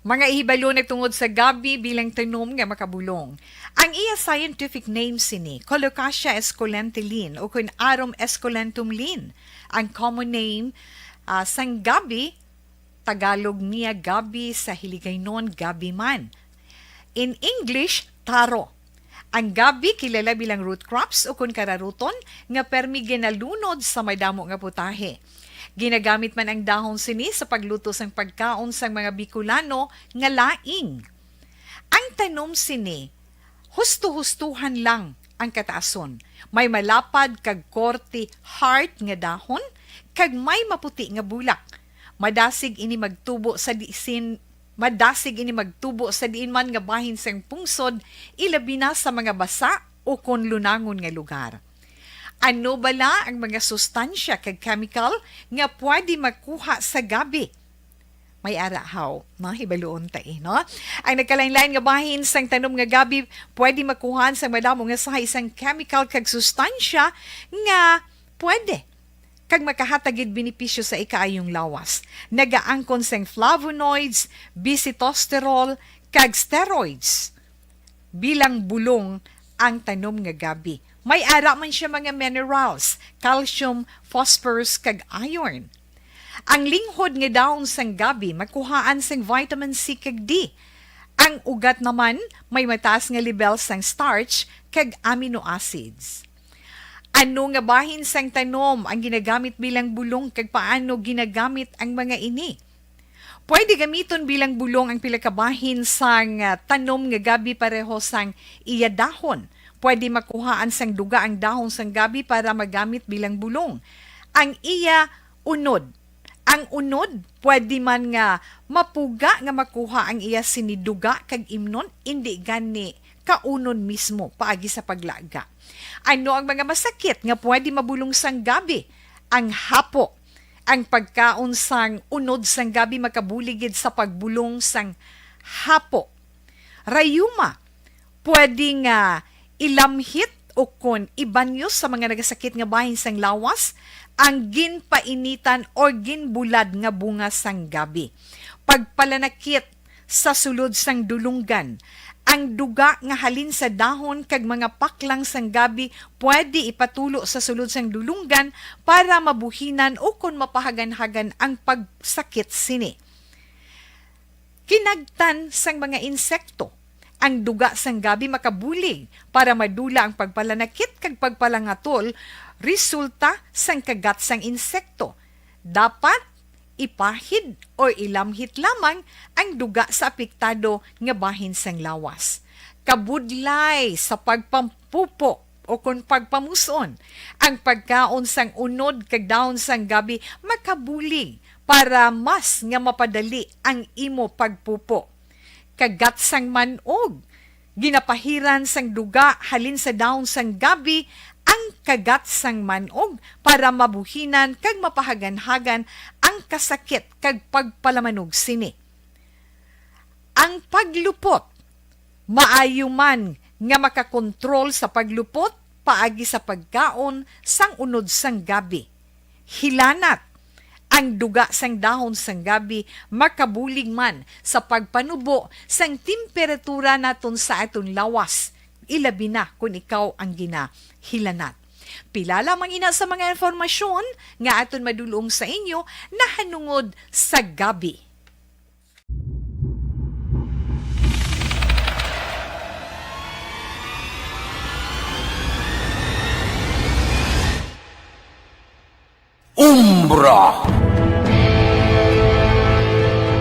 Mga ihibalo nagtungod sa gabi bilang tanom nga makabulong. Ang iya scientific name sini, Colocasia esculentilin o kung Arum esculentum lin. Ang common name sang gabi, Tagalog niya gabi, sa Hiligaynon gabi man. In English, taro. Ang gabi kilala bilang root crops o kung kararuton nga permi ginalunod sa may damo nga putahe. Ginagamit man ang dahon sini sa pagluto sang pagkaon sang mga Bicolano nga laing. Ang tanom sini, husto-hustuhan lang ang kataason. May malapad kag korte heart nga dahon kag may maputi nga bulak. Madasig ini magtubo sa diin man nga bahin sang pungsod, ilabi na sa mga basa o kon lunangon nga lugar. Ano bala ang mga sustansya kag chemical nga pwede makuha sa gabi? May arahaw, mahibaluon tayo, no? Ang nagkalain-lain nga bahin sang tanom nga gabi, pwede makuha sa madamo nga sa isang chemical kag sustansya nga pwede kag makahatagid benepisyo sa ikaayong lawas. Nagaangkon sang flavonoids, bisitosterol, kag steroids. Bilang bulong ang tanom nga gabi. May ara man siya mga minerals, calcium, phosphorus, kag iron. Ang linghod nga dahon sang gabi, makuhaan sang vitamin C kag D. Ang ugat naman, may mataas nga level sang starch kag amino acids. Ano nga bahin sang tanom ang ginagamit bilang bulong kag paano ginagamit ang mga ini? Pwede gamiton bilang bulong ang pila ka bahin sang tanom nga gabi pareho sang iya dahon. Pwede makuhaan sang duga ang dahon sang gabi para magamit bilang bulong. Ang iya unod. Ang unod, pwede man nga mapuga nga makuha ang iya siniduga kag imnon, hindi gani kaunon mismo paagi sa paglaga. Ano ang mga masakit nga pwede mabulong sang gabi? Ang hapo. Ang pagkaon sang unod sang gabi makabuligid sa pagbulong sang hapo. Rayuma. Pwede nga ilamhit o kon ibanyos sa mga nagasakit nga bahin sang lawas ang ginpainitan o ginbulad nga bunga sang gabi. Pagpalanakit sa sulod sang dulunggan, ang duga nga halin sa dahon kag mga paklang sang gabi pwede ipatulo sa sulod sang dulunggan para mabuhinan o kon mapahagan-hagan ang pagsakit sini. Kinagtan sang mga insekto. Ang duga sang gabi makabulig para madula ang pagpalanakit kag pagpalangatol resulta sang kagat sang insekto. Dapat ipahid o ilamhit lamang ang duga sa apektado nga bahin sang lawas. Kabudlay sa pagpampupo o kung pagpamuson, ang pagkaon sang unod kag daon sang gabi makabulig para mas nga mapadali ang imo pagpupo. Kagat sang manog, ginapahiran sang duga halin sa daon sang gabi ang kagat sang manog para mabuhinan kag mapahagan-hagan ang kasakit kag pagpalamanog sini. Ang paglupot, maayo man nga makakontrol sa paglupot paagi sa pagkaon sang unod sang gabi. Hilanat, ang duga sang dahon sang gabi makabulig man sa pagpanubo sang temperatura naton sa aton lawas. Ilabi na kung ikaw ang ginahilanat. Pila lamang ina sa mga informasyon nga aton madulong sa inyo na hanungod sa gabi. Umbra!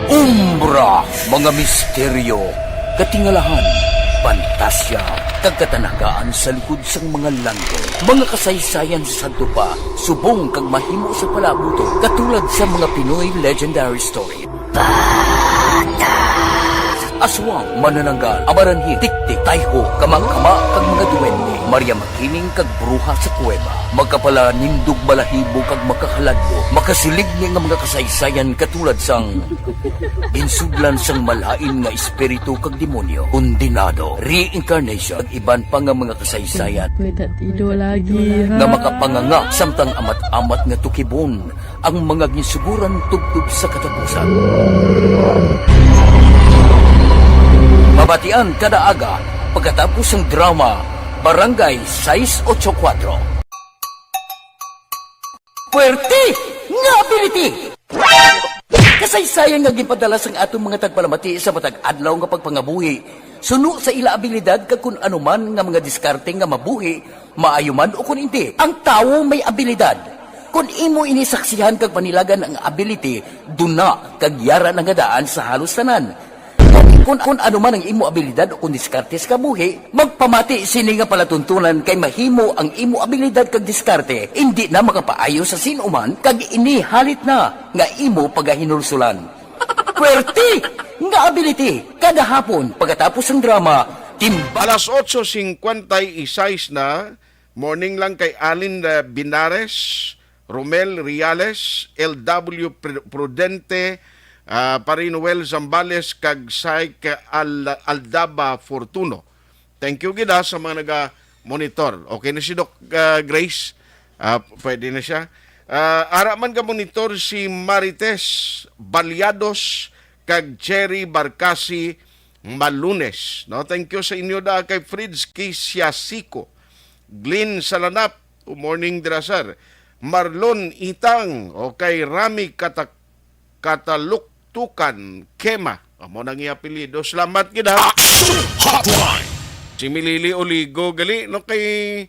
Umbra! Mga misteryo, katingalahan, pantasya, kagkatanagaan sa likod sang mga langgo. Mga kasaysayan sa dupa, subong kag mahimo sa palabuto, katulad sa mga Pinoy legendary story. Aswang, manananggal, amaranhit, tiktik, tayho, kamang-kama, kag mga duwende, Maria Makining kag bruha sa kuweba, magkapala nindog balahibo kag makahaladlo, makasilig niya nga mga kasaysayan katulad sang insuglan sang malain nga espiritu kag demonyo, undinado, reincarnation, kag iban pa nga mga kasaysayan Tido lagi. nga makapanganga samtang amat-amat nga tukibon ang mga gisuguran tugtog sa katapusan. Mabatian kada aga pagkatapos ng drama Barangay 684. Puwerte nga ability! Kasaysayan nga gipadala sang atong mga tagpalamati sa matag adlaw nga pagpangabuhi. Suno sa ila abilidad kag kun anuman nga mga diskarte nga mabuhi, maayo man o kun hindi. Ang tawo may abilidad. Kung imo inisaksihan kag panilagan ang ability, duna kag yara nga daan sa halos tanan. Kung ano man ang imo abilidad o kung diskarte sa kabuhi, magpamati sini nga palatuntunan kay mahimo ang imo abilidad kag diskarte, hindi na makapaayo sa sinuman kag inihalit na nga imo pagahinulsulan. Puwerte nga ability kada hapon pagkatapos ng drama, Alas 8:56 na, morning lang kay Alin Binares, Romel Riales, LW Prudente, Parinuel Zambales kag Saik Aldaba Fortuno. Thank you gida sa mga naga-monitor. Okay na si Doc Grace? Pwede na siya. Ara man ka-monitor si Marites Balyados kag Cherry Barcasi Malunes. No? Thank you sa inyo da kay Frids Kisiasiko, Glyn Salanap, morning drasar, Marlon Itang, o kay Rami Kataluk Tukan Kema. Amo nang iapelido. Salamat gid ha. Si Milili Oligo gali no kay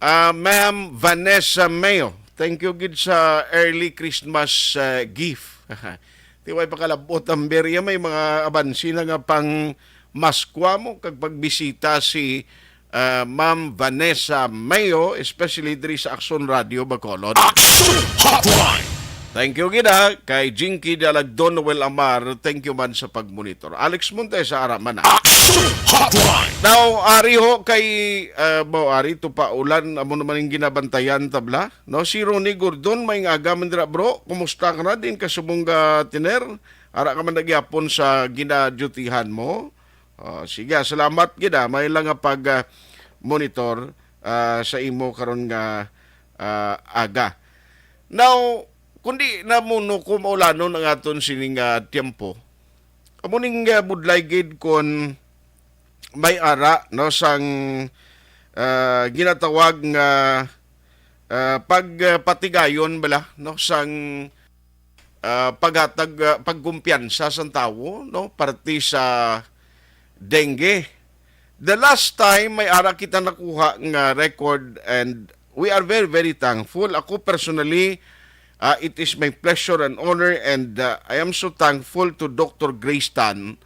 Ma'am Vanessa Mayo, thank you gid sa early Christmas gift. Tiway pakalabot ang berya, may mga abansi na nga pang maskwa mo kag pagbisita si Ma'am Vanessa Mayo, especially diri sa Action Radio Bacolod. Action Hotline! Thank you gida kay Jinky Dalagdon Noel Amar, thank you man sa pagmonitor. Alex Montes sa Araman. Action Hotline! Now, ari ho kay ari to pa ulan amo naman yung ginabantayan tabla. No, si Ronnie Gordon may aga man dira bro. Kumusta ka na din kasubong ka tiner? Ara ka man nagyapon sa gina-dutyhan mo. Sige, salamat gida. May lang nga pag monitor sa imo karon nga aga. Now, kundi na mo no kumulanon ang aton sining tiempo. Amo ning budlay gid kon may ara no sang ginatawag nga pagpatigayon bala no sang pagkumpiyansa sa tawo no parte sa dengue. The last time may ara kita nakuha nga record and we are very very thankful. Ako personally it is my pleasure and honor and I am so thankful to Dr. Grace Tan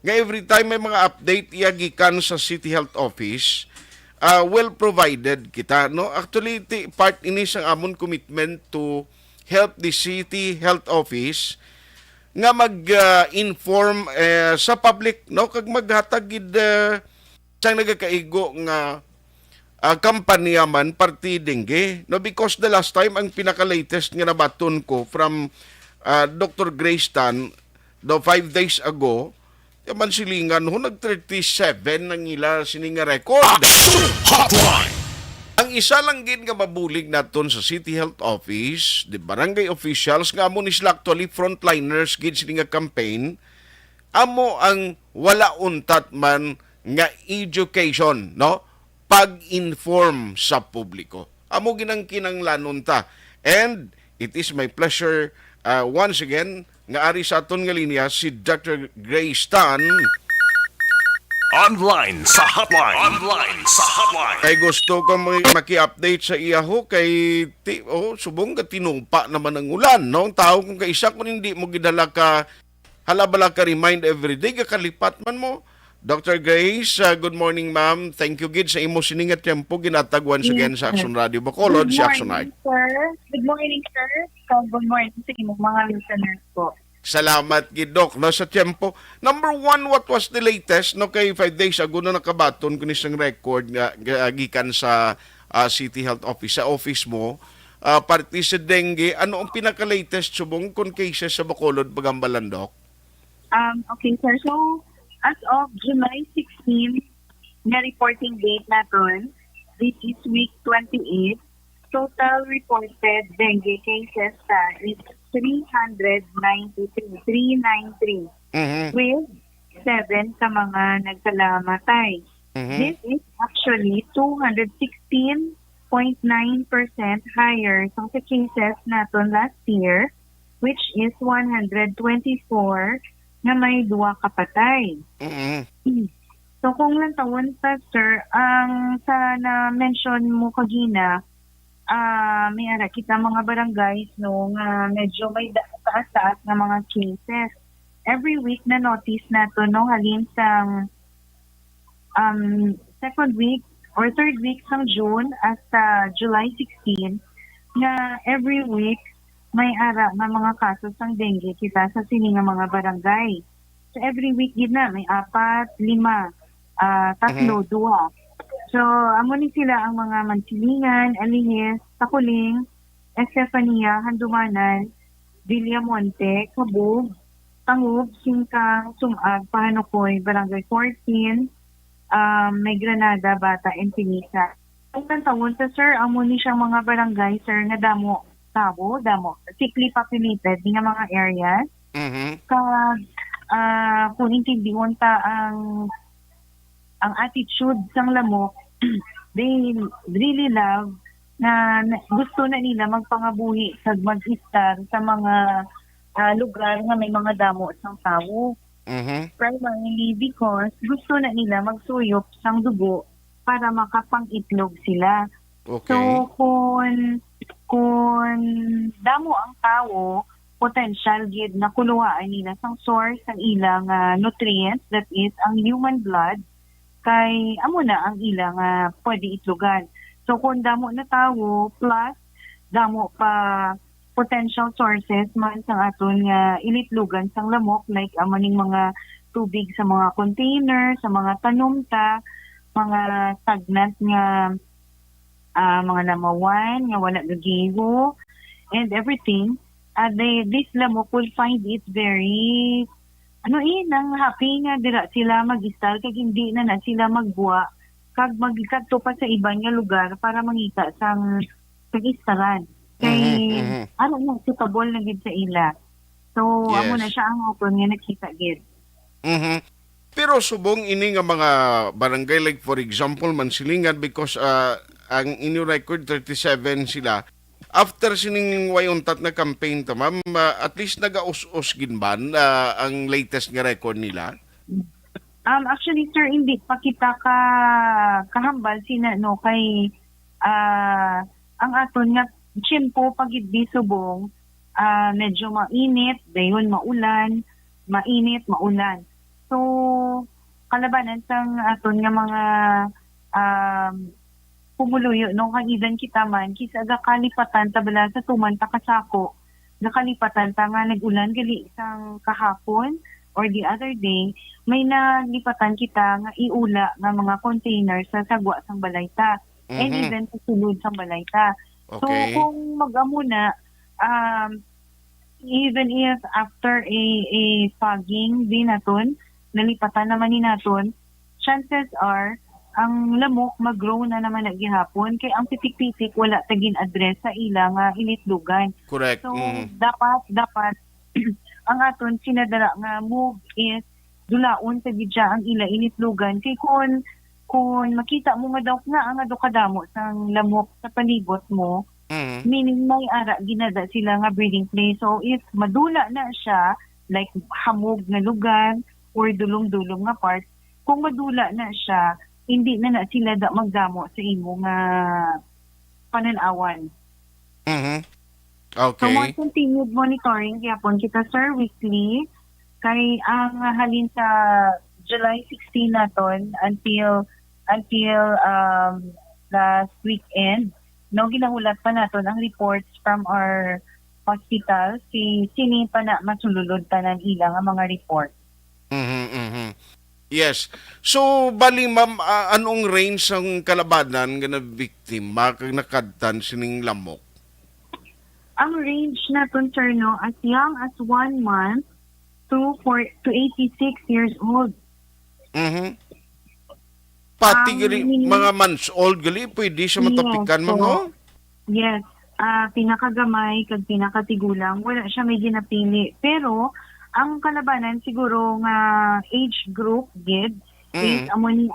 nga every time may mga update iya gikan sa City Health Office, well provided kita. No? Actually, part ini sa amon commitment to help the City Health Office nga mag-inform sa public, no? Kag maghatag gid sang nagakaigo nga kampanya man party dengue, no, because the last time ang pinaka-latest nga nabaton ko from Dr. Grace Tan 5 days ago, yaman silingan ho nag-37 ang ila sininga record. Hotline! Ang isa lang gid nga mabulig naton sa City Health Office, the barangay officials nga amo ni sila actually frontliners gid sininga campaign, amo ang wala untat man nga education, no? Pag-inform sa publiko. Amo ginang kinanglanon ta. And it is my pleasure once again nga ari sa aton nga linya si Dr. Grace Tan. Online sa hotline. Online sa hotline. Kay gusto ko maki-update sa iya ho kay subong ka tinumpa naman ang ulan, no? Ang tao kung kaisa kung hindi mo gidala ka halabala ka remind everyday ka kalipat man mo. Dr. Grace, good morning ma'am. Thank you gid sa imo sininga tempo ginatag once again sa Action Radio Bacolod, si Action Art. Good morning, sir. Good morning sa inyong mga listeners po. Salamat gid Doc no sa tempo. Number one, what was the latest no kay 5 days ago na nakabaton kun isang record nga gikan sa City Health Office sa office mo parte sa dengue. Ano ang pinaka-latest subong kun cases sa Bacolod Pagambalan, Doc? Okay, sir. So, as of July 16, na reporting date natin, this is week 28, total reported dengue cases is 393, with 7 sa mga nagkalamatay. This is actually 216.9% higher sa cases natin last year, which is 124 na may 2 kapatay. So kung lang tawon pa, sir, ang sa na-mention mo kagina, may ara kita mga barangays no nga medyo may taas-taas na mga cases. Every week na notice nato no halin sa second week or third week ng June hasta July 16 nga every week may ara na mga kasos ng dengue kita sa sininga mga barangay. So every week gid na may 4, 5, 3, 2. So amo ni sila ang mga Mansilingan, Alihis, Takuling, Estefania, Handumanan, Villamonte, Cabug, Tangub, Singkang, Sumag, Pahanukoy, Barangay 14, may Granada, Bata, and Pinisa. Ang tawon sa sir, amo ni siyang mga barangay sir nga damo thickly populated nga mga areas. Kung intindihin ta ang attitude sang lamok, they really love na gusto na nila magpangabuhi sa mag-istar sa mga lugar nga may mga damo sang tawo. Primarily because gusto na nila magsuyop sang dugo para makapangitlog sila. Okay. So kung damo ang tawo, potential gid na kuluhaan nila sang source ang ilang nutrients, that is ang human blood, kay amo na ang ilang pwede itlugan. So kung damo na tawo plus damo pa potential sources man sang aton nga ilitlugan sang lamok, like amaning mga tubig sa mga container, sa mga tanumta, mga stagnant nga mga namawan nga wala gagiho and everything. This lamok will find it very nang happy nga dira sila mag-istal kag hindi na sila magbuwa kag magkadto pa sa ibang nga lugar para mangita sang pag-istalan. Kay suitable na gid sa ila. So Yes. amo na siya ang open nga nakita gid. Pero subong ini nga mga barangay, like for example Mansilingan, because ang inyo record 37 sila. After sining wayuntat na campaign to, ma'am, at least nagaus-us ginban ang latest nga record nila? Actually sir, hindi pa kita kahambal sina kay ang aton nga tiyempo pagidbi subong medyo mainit, dayon maulan, mainit, maulan. So kalabanan sang aton nga mga pumuluyo kang idan kita man kisa kalipatan tabala sa tuman ta kasako nakalipatan ta nga nag-ulan gali isang kahapon or the other day may nalipatan kita nga iula nga mga container sa sagwa sang balayta and even sa sulod sang balayta. Okay. So kung mag-amo na even if after a fogging din naton nalipatan naman ni naton, chances are ang lamok mag-grow na naman na gihapon kay ang pitik-pitik wala tagin address sa ila nga ilitlugan. Correct. So dapat ang aton sinadala nga move is dulaon sa gidya ang ila ilitlugan kay kung makita mo nga daw nga ang kadamo sang lamok sa palibot mo, meaning may ara ginada sila nga breeding place. So if madula na siya like hamog nga lugar or dulong-dulong nga part, kung madula na siya hindi na sila magdamo sa imo nga pananawan. So Okay. more continued monitoring gyapon kita sir weekly kay ang halin sa July 16 naton until last weekend ginahulat pa naton ang reports from our hospital sini pa na masululod tanan ilang ang mga report. Yes. So, bali ma'am, anong range ang kalabanan nga na biktima kag nakadtan sining lamok? Ang range naton sir as young as 1 month to 86 years old. Pati gali, mga months old gali, pwede siya matapikan, ma'am, no? Yes. Pinakagamay kag pinakatigulang, wala siya may ginapili. Pero, ang kalabanan siguro nga age group gid is ang 1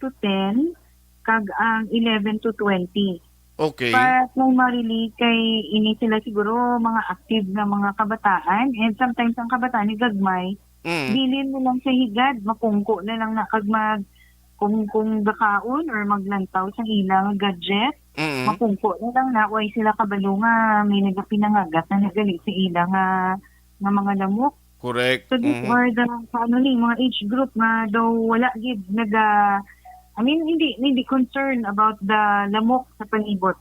to 10 kag ang 11 to 20. Okay. But primarily kay ini sila siguro mga active na mga kabataan and sometimes ang kabataan ni gagmay bilin mo lang sa higad makungko na lang na kag kung gakaon or maglantaw sa ilang gadget makungko na lang na way sila kabalo nga may nagapinangagat na nagali sa ilang nga mga lamok. Correct. So these are the mga age group nga daw wala gid hindi concerned about the lamok sa palibot.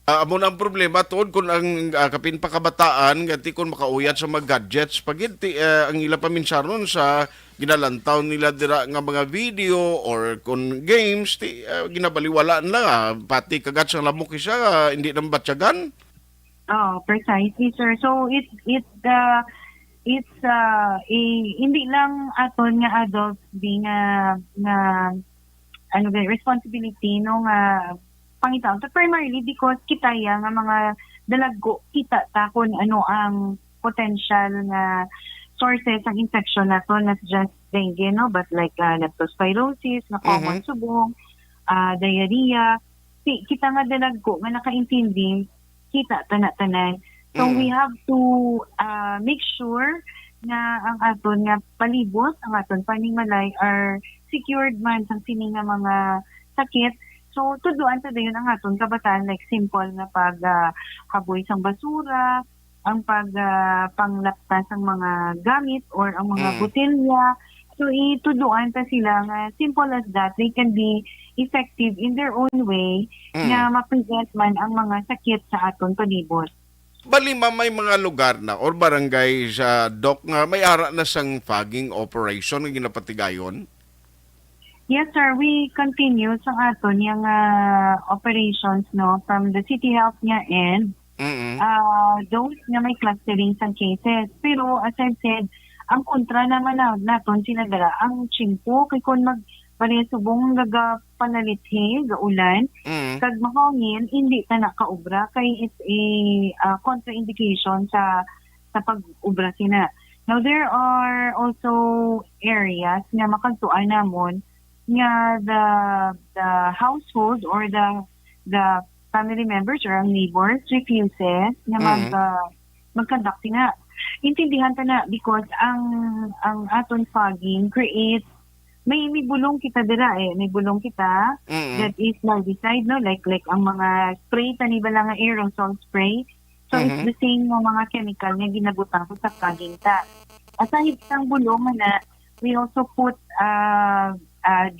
Amo na ang problema tuod kung ang kapin pa kabataan gati kung makauyat sa mga gadgets pagiti ang ila paminsaron sa ginalantaw nila dira nga mga video or kung games ginabaliwalaan lang pati kagat sa lamok isa hindi nang batyagan. Oh, precisely, sir. So it's hindi lang aton nga adults being responsibility nga pangitaon. So primarily because kita nga mga dalaggo kita ta kung ano ang potential nga sources ng infection nato, not just dengue, but like leptospirosis, na common subong, diarrhea. Kita nga dalaggo nga nakaintindi kita tanan. So we have to make sure na ang aton nga palibot, ang aton panimalay are secured man sa sini nga mga sakit So, tuduan ta dayon ang aton kabataan, like simple nga haboy sang basura, ang panglaptas ang mga gamit or ang mga botelya. So, ituduan ta sila nga simple as that, they can be effective in their own way na ma-prevent man ang mga sakit sa aton palibot. Bali may mga lugar na or barangay sa Doc nga may ara na sang fogging operation nga ginapatigayon? Yes, sir. We continue sa aton yung operations no from the city health niya and those nga may clustering sa cases. Pero as I've said, ang kontra naman naton sinadala ang chimpo kay kung subong panalithi ga ulan kag mahangin hindi ta nakaubra kay it's a contraindication sa pag-ubra sina. Now there are also areas nga makagtuan namon nga the household or the family members or ang neighbors refuses nga mag-conduct na. Intindihan ta na because ang aton fogging creates may bulong kita dira may bulong kita that is larvicide no like ang mga spray tani ba lang nga aerosol spray. So it's the same mga chemical nga ginabutang sa fogging ta. Aside sang bulong na we also put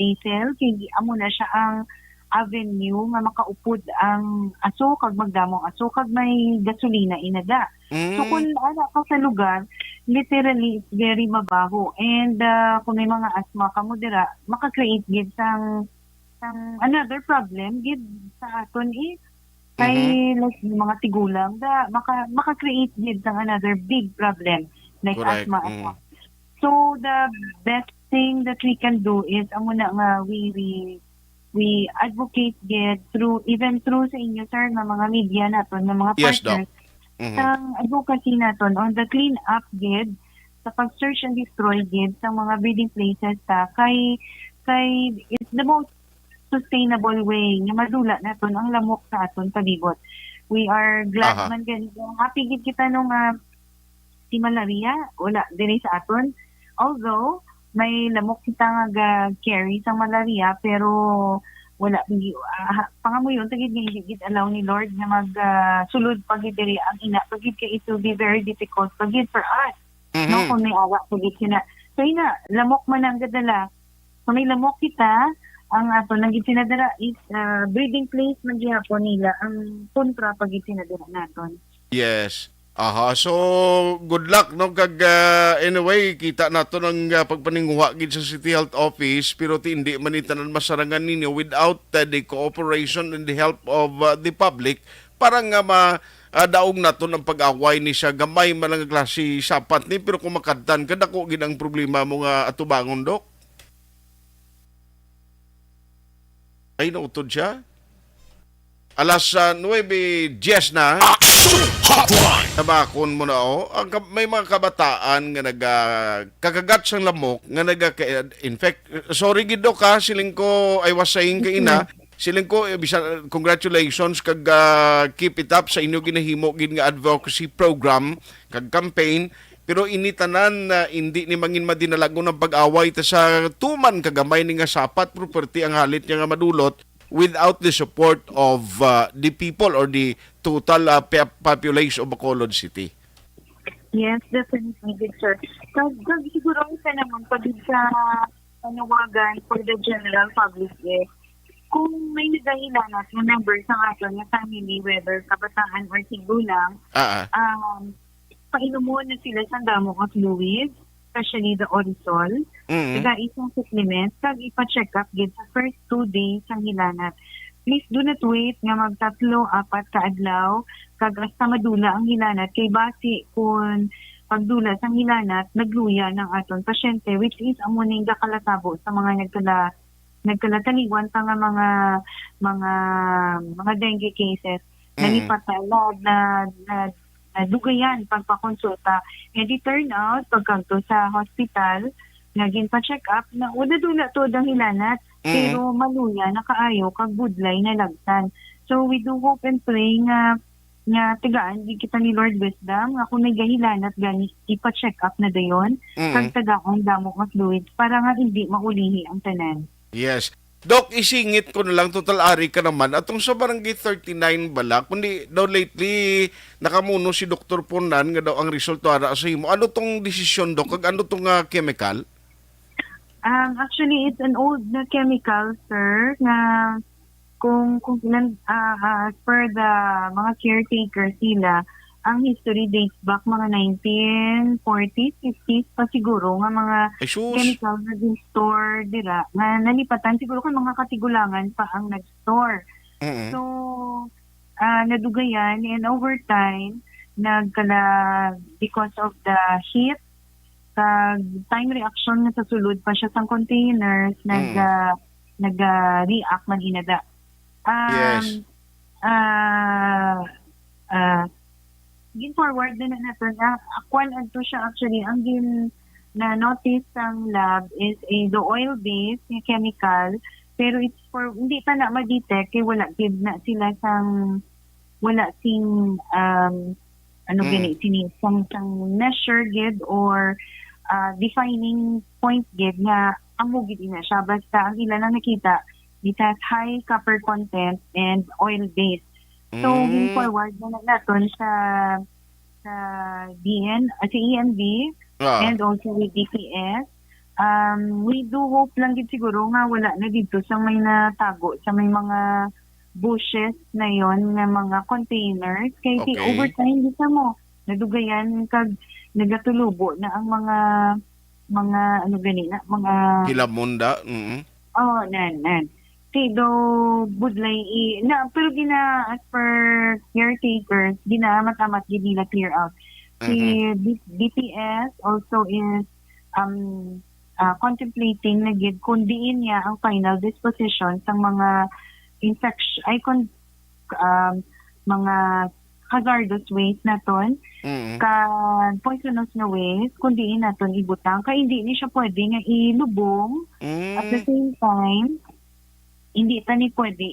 diesel kay amo na siya ang avenue nga makaupod ang aso kag magdamong aso kag may gasolina inada. So kung ana ka sa lugar, literally it's very mabaho and kung may mga asthma ka mo dira, maka-create gid sang another problem gid sa aton kay like mga tigulang maka-create gid sang another big problem like Correct. asthma. So the best thing that we can do is amo na nga we advocate gid through sa inyo sir nga mga media naton nga mga Yes, partners sang advocacy naton on the clean up gid sa pag-search and destroy gid sa mga breeding places ta kay it's the most sustainable way nga madula naton ang lamok sa aton palibot. We are glad man gid happy gid kita nung si malaria wala diri sa aton, although may lamok kita nga carry sa malaria pero wala pangamuyon tagid nga higit allow ni Lord nga sulod pagid diri ang ina pagid kay it will be very difficult pagid for us no kung may awa pagid sina so ina lamok man ang gadala kung may lamok kita ang ato nang sinadara is breeding place man gihapon nila ang kontra pagid sinadara naton. Yes. So good luck no kag anyway kita nato ng pagpaninguha gid sa City Health Office pero hindi man itanan masarangan ninyo without the cooperation and the help of the public para nga daog nato ng pag-away ni siya gamay man ang klase sapat ni pero kung makadtan kadako gid ang problema mo nga atubangon Dok. Ay nautod siya. Alas 9:10 na. Tabakon mo na may mga kabataan nga kakagat sang lamok nga in fact sorry gid Dok siling ko I was saying kay ina siling ko congratulations kag keep it up sa inyo ginahimo gid nga advocacy program kag campaign pero initanan na hindi ni mangin madinalago ng pag-away ta sa tuman kagamay ni nga sapat property ang halit niya nga madulot without the support of the people or the total population of Bacolod City. Yes, definitely, good sir. Kag siguro isa naman pag sa panawagan for the general public kung may nagahilan at members ng aton na family, whether kabataan or sigulang, painumo na sila sa damo of fluids, especially the orisol, kaya isang supplement, kag ipa-check up gid sa first 2 days ang hilanat. Please do not wait nga mag-3-4 ka adlaw kag hasta madula ang hilanat kay basi kung pagdula sang hilanat nagluya ng aton pasyente which is amo ning gakalatabo sa mga nagkalataniwan ta nga mga dengue cases nalipatala na dugayan pagpakonsulta and it turn out pagkanto sa hospital naging pa-check up na dula to ang hilanat pero maluya nakaayo kag budlay na lagsan. So we do hope and pray nga tigaan di kita ni Lord wisdom nga kung nagahilan at gani ipa-check up na dayon kag tagaan damo nga fluids para nga hindi maulihi ang tanan. Yes. Dok, isingit ko na lang, total ari ka naman. Atong sa barangay 39 bala, kundi daw lately nakamuno si Dr. Punan nga daw ang resulta ara sa imo. Ano tong desisyon, Dok? Kag ano tong chemical? Actually, it's an old na chemical, sir, na kung as per the mga caretakers sila, ang history dates back mga 1940s, 50s pa siguro nga mga Ay, sus. chemical na din-store dira nga nalipatan siguro kung mga katigulangan pa ang nag-store. Mm-mm. So, nadugayan and over time, because of the heat, time reaction na sa sulod pa siya sa containers, nag-react man inada. Yes. Gin forward din na nato na akwan adto siya actually ang gin na notice ang lab is the oil based na chemical pero it's for hindi pa na ma-detect kay wala gid na sila wala sing gani sang measure gid or defining point gid nga amo gid ina siya basta ang ila lang nakita it has high copper content and oil based. So, forward na natin sa ENB and also with DPS. We do hope lang din siguro nga wala na dito sa may natago, sa may mga bushes na yon ng mga containers. Kaya over time, dito mo, nadugayan kag nagatulubo na ang mga mga Kilamunda. Oh, nan. Do budlay pero as per caretakers matamat gid nila clear out. Si DPS also is contemplating na gid kung diin niya ang final disposition sa mga infection mga hazardous waste naton poisonous na waste kung diin naton ibutang kay hindi ni siya pwede nga ilubong at the same time hindi pa ni pwede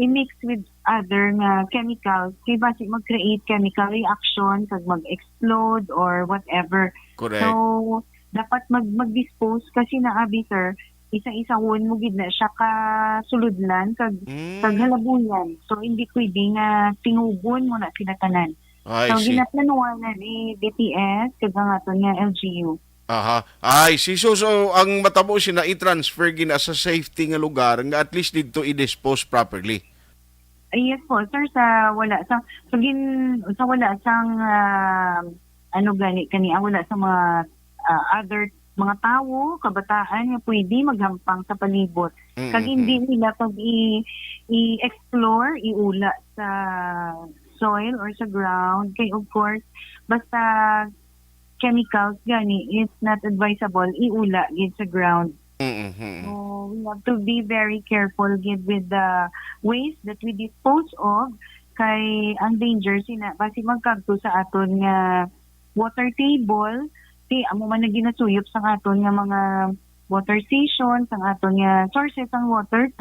i-mix with other nga chemicals kay basi mag-create chemical reaction kag mag-explode or whatever. Correct. So dapat mag-dispose kasi na sir isa-isa mo gid na siya ka suludlan kag halabuyan. So hindi pwede nga tinubon mo na sila tanan. So ginaplanuhan na ni DPS kag nga aton nga LGU. Aha. Ay, so ang matabo siya na i-transfer gina sa safety nga lugar nga at least dito i-dispose properly. Yes po, sir, wala sang wala sa mga other mga tao, kabataan nga pwede maghampang sa palibot. Kag hindi nila pag i-explore, iula sa soil or sa ground. Kay of course, basta chemicals gani is not advisable iula gid sa ground. So we have to be very careful gid with the waste that we dispose of kay ang danger sina basi magkadto sa aton nga water table amo man na ginasuyop sa aton nga mga water station sa aton nga sources ang water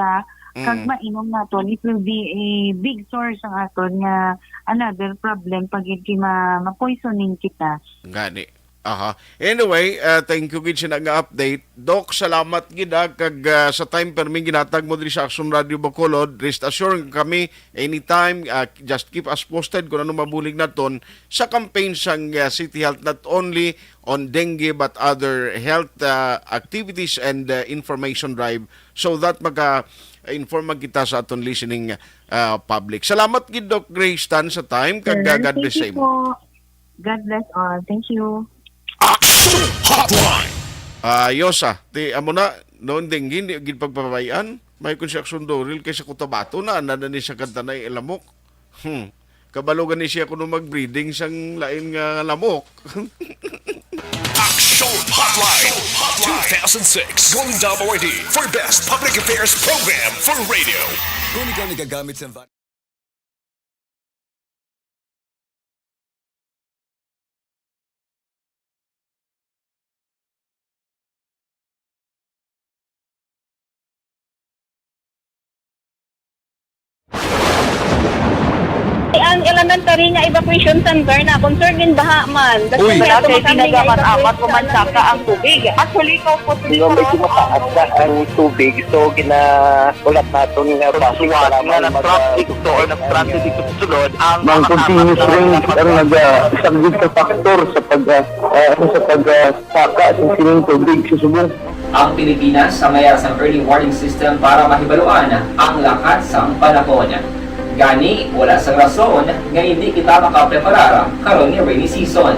kag mainom naton it will be a big source ang aton nga another problem pag kay ma-poisoning kita. Gani. Aha. Anyway, thank you gid sa nga-update. Doc, salamat gid kag sa time perming ginatag mo diri sa Action Radio Bacolod. Rest assured kami anytime just keep us posted kung ano mabulig naton sa campaign sang City Health not only on dengue but other health activities and information drive so that inform kita sa aton listening public. Salamat gid Doc Grace Tan sa time kag God bless sa imo. God bless all. Thank you. Action Hotline! Yosa, amo na, noon din, hindi gid pagpapabayan. May construction doril kaysa Cotabato na ni siya kanta na ilamok. Kabalogan ni siya kuno mag-breeding sang lain nga lamok. Action Hotline 2006 Golden Dome Awardee for Best Public Affairs Program for Radio. Kung ikaw nagagamit sa Ang elementary nga evacuation center na concerned din baha man. Uy. Kaya Kaya pinagaman-amat pumansaka ang tubig. Actually, ikaw po Medyo mataas na ang tubig, so ulat natin nga pasiwag nga ng traffic or nag-transit dito sa sulod ang continuous rain ang nag-isagid sa factor sa pagsaka ng sining tubig sa subong. Ang Pilipinas sa mayroon sa early warning system para mahibaluan ang lakas sang panahon. Gani, wala sang rason nga hindi kita makapreparar karon ni rainy season.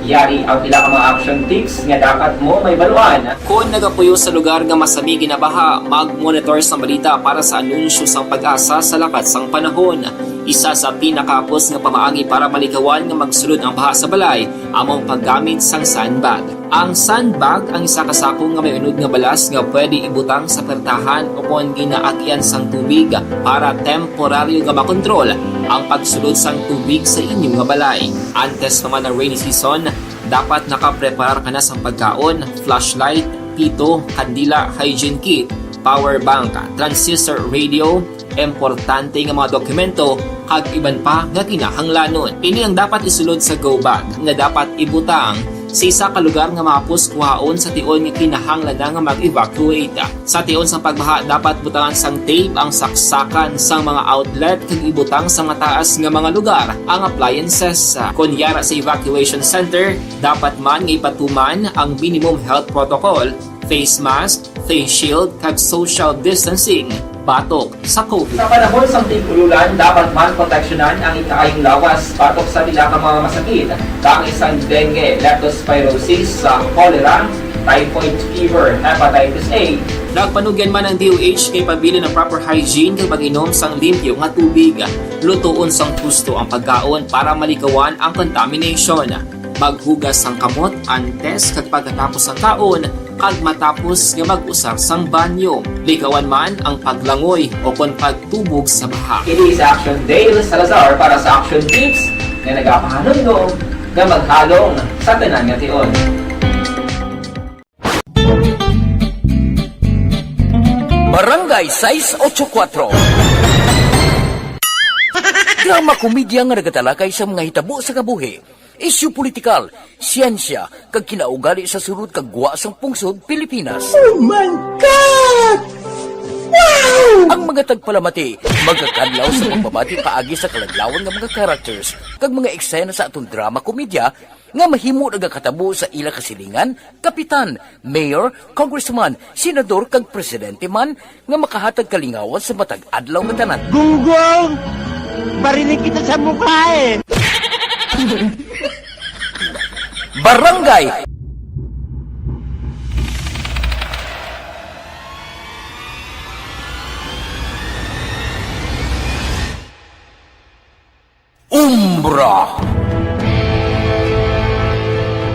Yari ang pila ka mga action tips nga dapat mo may baluan. Kung nagapuyo sa lugar nga masami ginabaha, mag-monitor sa balita para sa anunsyo sang pag-asa sa lakat sang panahon. Isa sa pinakapos nga pamaagi para malikawan nga magsulod ang baha sa balay, among paggamit sang sandbag. Ang sandbag ang isa ka sako nga may unod nga balas nga pwede ibutang sa pertahan o kung ginaagyan sang tubig para temporaryo nga makontrol ang pagsulod sang tubig sa inyong nga balay. Antes naman ng rainy season, dapat nakapreparar ka na sa pagkaon, flashlight, pito, kandila, hygiene kit, power bank, transistor radio, importante nga mga dokumento, kag iban pa nga kinahanglanon. Ini ang dapat isulod sa go bag nga dapat ibutang sa isa ka lugar nga mapos kuhaon sa tion nga kinahanglan na nga mag-evacuate. Sa tion sa pagbaha, dapat butangan sang tape ang saksakan sa mga outlet kag ibutang sa mataas nga mga lugar ang appliances. Kunyara sa evacuation center, dapat man nga ipatuman ang minimum health protocol, face mask, face shield, kag social distancing batok sa COVID. Sa panahon sa tig-ululan, dapat man proteksyonan ang ikaayong lawas batok sa pila ka mga masakit. Kang isang dengue, leptospirosis, cholera, typhoid fever, hepatitis A. Nagpanugyan man ang DOH kay pabili ng proper hygiene kay pag-inom sang limpyo nga tubig. Lutuon sang gusto ang pagkaon para malikawan ang contamination. Maghugas sang kamot antes kag pagkatapos ang kaon kag matapos nga mag-usar sang banyo. Likawan man ang paglangoy o kon pagtubog sa baha. Kini sa Action Dale Salazar para sa Action Tips nga nagapahanundong nga maghalong sa tanan nga tion. Barangay 684. Drama komedya nga nagatalakay sa mga hitabo sa kabuhi, isyu politikal, siyensya, kag kinaugali sa sulod kag guwa sang pungsod Pilipinas. Oh my God! Wow! Ang mga tagpalamati, magkakadlaw sa pagbabati paagi sa kalaglawan ng mga characters kag mga eksena sa atong drama komedya nga mahimo nagakatabo sa ila kasilingan, kapitan, mayor, congressman, senador kag presidente man nga makahatag kalingawan sa matag adlaw nga tanan. Gunggong! Barinig kita sa mukha eh! Barangay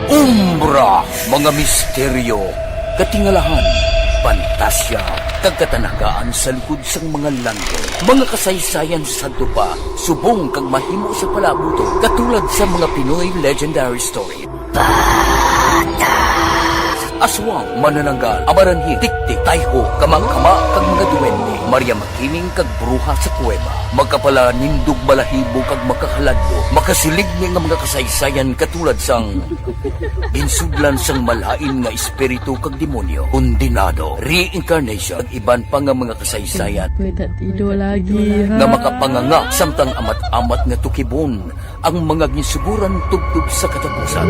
Umbra, mga misteryo, katingalahan, pantasya, kagkatanakaan sa likod sang mga lando, mga kasaysayan sa dupa, subong kag mahimo sa palabuto, katulad sa mga Pinoy legendary story. Aswang, manananggal, amaranhit, tiktik, tayho, kamangkama, kag mga duwende, Maria Makining kag bruha sa kuweba, magkapala nindog balahibo kag makahaladlo, makasilig nga mga kasaysayan katulad sang ginsudlan sang malain nga espiritu kag demonyo, kondinado, reincarnation, kag iban pa nga mga kasaysayan nga makapanganga samtang amat-amat nga tukibon ang mga ginsuguran tugtog sa katapusan.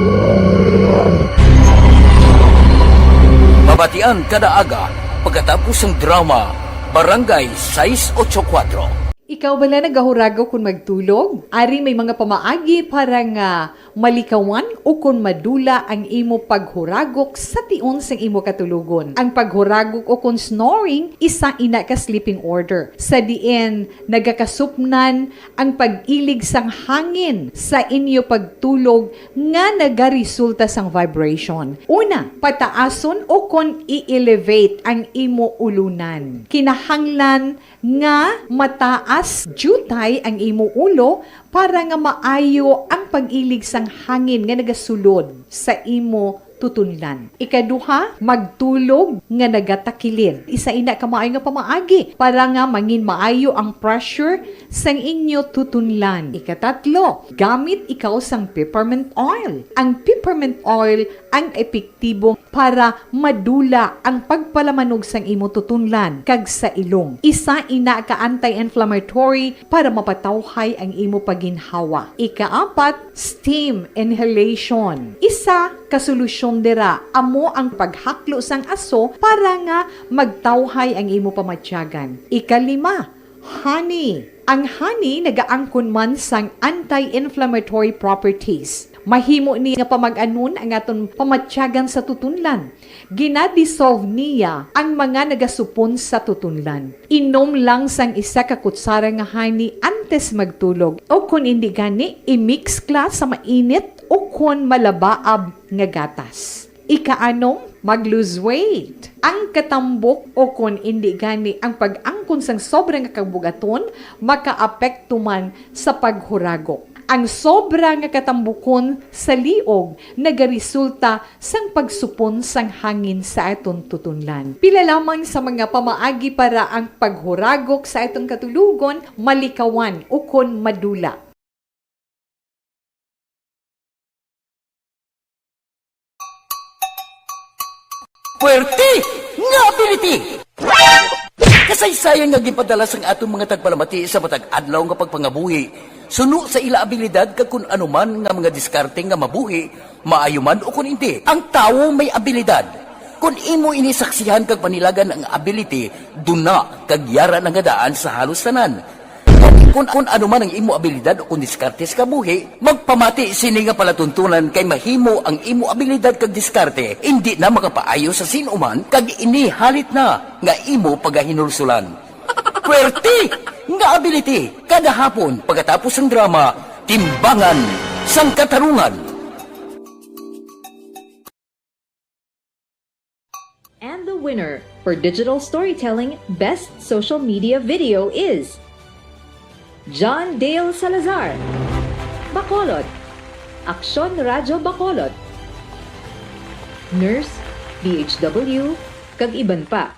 Mabatian kada aga pagkatapos ng drama Barangay 684. Ikaw bala nagahurago kung magtulog? Ari may mga pamaagi para nga malikawan o kung madula ang imo paghuragok sa tion sang imo katulugon. Ang paghuragok o kung snoring, isa ina ka sleeping order. Sa diin, nagakasupnan ang pag-ilig sang hangin sa inyo pagtulog nga nagaresulta sang vibration. Una, pataason o kung i-elevate ang imo ulunan. Kinahanglan nga mataas jutay ang imo ulo para nga maayo ang pag-ilig sang hangin nga nagasulod sa imo tutunlan. Ikaduha, magtulog nga nagatakilid. Isa ina ka maayo nga pamaagi para nga mangin maayo ang pressure sang inyo tutunlan. Ikatatlo, gamit ikaw sang peppermint oil. Ang peppermint oil ang epektibo para madula ang pagpalamanog sang imo tutunlan kag sa ilong. Isa ina ka anti-inflammatory para mapatawhay ang imo paginhawa. Ikaapat, steam inhalation. Isa ka solusyon dira amo ang paghaklo sang aso para nga magtawhay ang imo pamatyagan. Ikalima, honey. Ang honey nagaangkon man sang anti-inflammatory properties. Mahimo ni nga pamag-anon ang aton pamatyagan sa tutunlan. Ginadissolve niya ang mga nagasupon sa tutunlan. Inom lang sang isa ka kutsara nga honey antes magtulog. O kung hindi gani, i-mix class sa mainit o kung malabaab nga gatas. Ikaanom, mag-lose weight. Ang katambok o kung hindi gani ang pag-angkon sang sobrang kabugaton, makaapekto man sa paghuragok. Ang sobra nga katambukon sa liog nagaresulta sang pagsupon sang hangin sa aton tutunlan. Pila lamang sa mga pamaagi para ang paghuragok sa aton katulugon malikawan o kon madula. Puwerte nga ability! Kasaysayan nga gipadala sang atong mga tagpalamati sa matag adlaw nga pagpangabuhi. Suno sa ila abilidad kag kun anuman nga mga diskarte nga mabuhi, maayo man o kun hindi. Ang tawo may abilidad. Kung imo inisaksihan kag panilagan ang ability, duna kag yara nga daan sa halos tanan. Kung anuman ang imo abilidad o kun diskarte sa kabuhi, magpamati sini nga palatuntunan kay mahimo ang imo abilidad kag diskarte, hindi na makapaayo sa sinuman kag inihalit na nga imo pagahinulsulan. Puwerte nga ability kada hapon pagkatapos ng drama Timbangan sang Katarungan. And the winner for digital storytelling best social media video is John Dale Salazar, Bacolod, Aksyon Radyo Bacolod, Nurse, DHW, kag iban pa.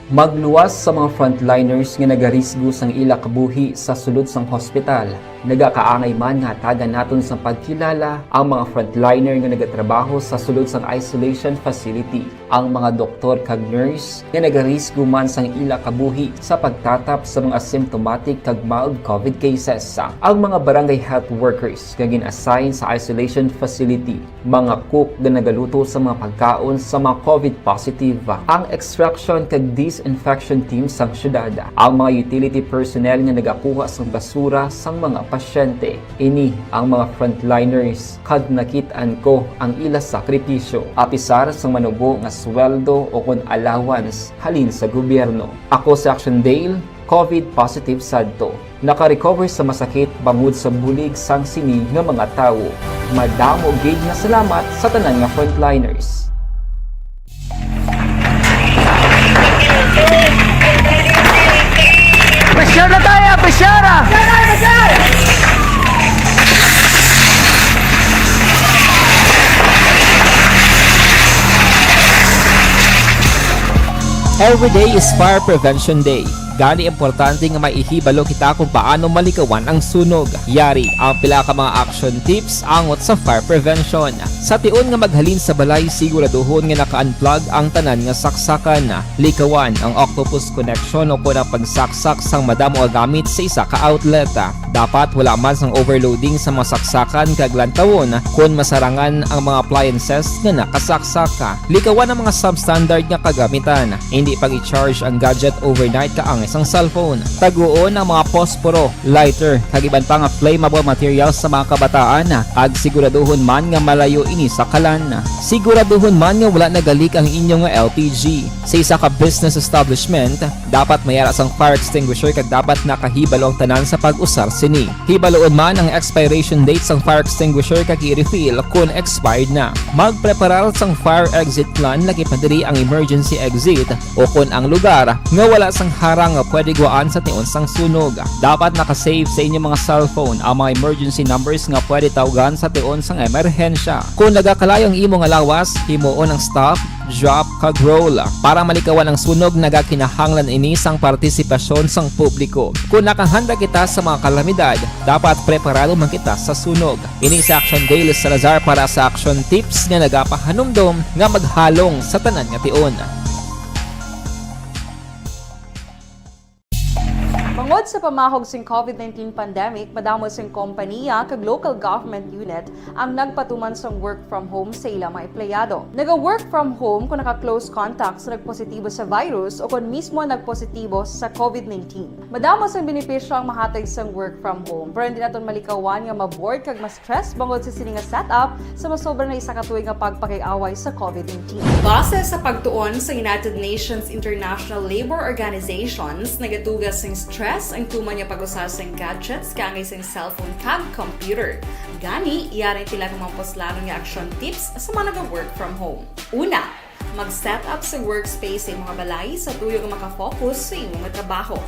Magluwas sa mga frontliners nga nagarisgo sang ila kabuhi sa sulod sang hospital. Nagakaangay man nga tagan naton sa pagkilala ang mga frontliner nga nagatrabaho sa sulod sang isolation facility. Ang mga doktor kag nurse nga nagarisgo man sang ila kabuhi sa pagtatap sa mga symptomatic kag mild COVID cases. Ang mga barangay health workers nga gin-assign sa isolation facility, mga cook nga nagaluto sa mga pagkaon sa mga COVID positive. Ang extraction kag disinfection team sang syudad, ang mga utility personnel nga nagakuha sang basura sang mga pasyente. Ini ang mga frontliners kad nakitaan ko ang ila sakripisyo apisar sang manubo nga sweldo o kun allowance halin sa gobyerno. Ako si Action Dale, COVID positive sadto. Naka-recover sa masakit bangod sa bulig sang sini nga mga tawo. Madamo gid na salamat sa tanan nga frontliners. Pasyara tayo! Pasyara! Every day is Fire Prevention Day. Gani importante nga maihibalo kita kung paano malikawan ang sunog. Yari ang pila ka mga action tips angot sa fire prevention. Sa tion nga maghalin sa balay, siguraduhon nga naka-unplug ang tanan nga saksakan. Likawan ang octopus connection o kung ang pagsaksak sang madamo nga gamit sa isa ka outlet. Dapat wala man sang overloading sa mga saksakan kag lantawon kung masarangan ang mga appliances nga nakasaksaka. Likawan ang mga substandard nga kagamitan. Hindi pag i-charge ang gadget overnight kaang isang cellphone. Taguon ang mga posporo, lighter, kag iban pa nga flammable materials sa mga kabataan. Ag siguraduhon man nga malayo ini sa kalan. Siguraduhon man nga wala nagalik ang inyong LPG. Sa isa ka business establishment, dapat mayara sang fire extinguisher kag dapat nakahibalo ang tanan sa pag-usar sini. Hibaloon man ang expiration date sang fire extinguisher kag i-refill kung expired na. Magpreparar sang fire exit plan lagi pa diri ang emergency exit o kung ang lugar nga wala sang harang nga pwede guwaan sa tiun sang sunog. Dapat nakasave sa inyong mga cellphone ang mga emergency numbers nga pwede tawagan sa tiun sang emerhensya. Kung nagakalayo ang imong lawas, himuon ang stop, drop, kag roll. Para malikawan ang sunog, nagakinahanglan ini sang partisipasyon sang publiko. Kung nakahanda kita sa mga kalamidad, dapat preparado man kita sa sunog. Ini sa Action Dale Salazar para sa action tips nga nagapahanumdom nga maghalong sa tanan nga tiun. Bangod sa pamahog sing COVID-19 pandemic, madamo sing kompanya kag local government unit ang nagpatuman sang work from home sa ilang mga empleyado. Naga-work from home kung naka-close contacts na nagpositibo sa virus o kung mismo nagpositibo sa COVID-19. Madamo sang benepisyo ang mahatag sang work from home, pero hindi naton malikawan nga maboard kag ma-stress bangod sa sini nga setup sa masobra na isa ka tuig nga pagpakiaway sa COVID-19. Base sa pagtuon sa United Nations International Labor Organizations, nagatugas sing stress ang tuman niya pag-usar sa gadgets kangay sa cellphone kag computer. Gani, iyarin tila ng mga poslano nga action tips sa mga nag-work from home. Una, mag-set up sa workspace sa mga balay sa tuyo nga makafocus sa imong trabaho.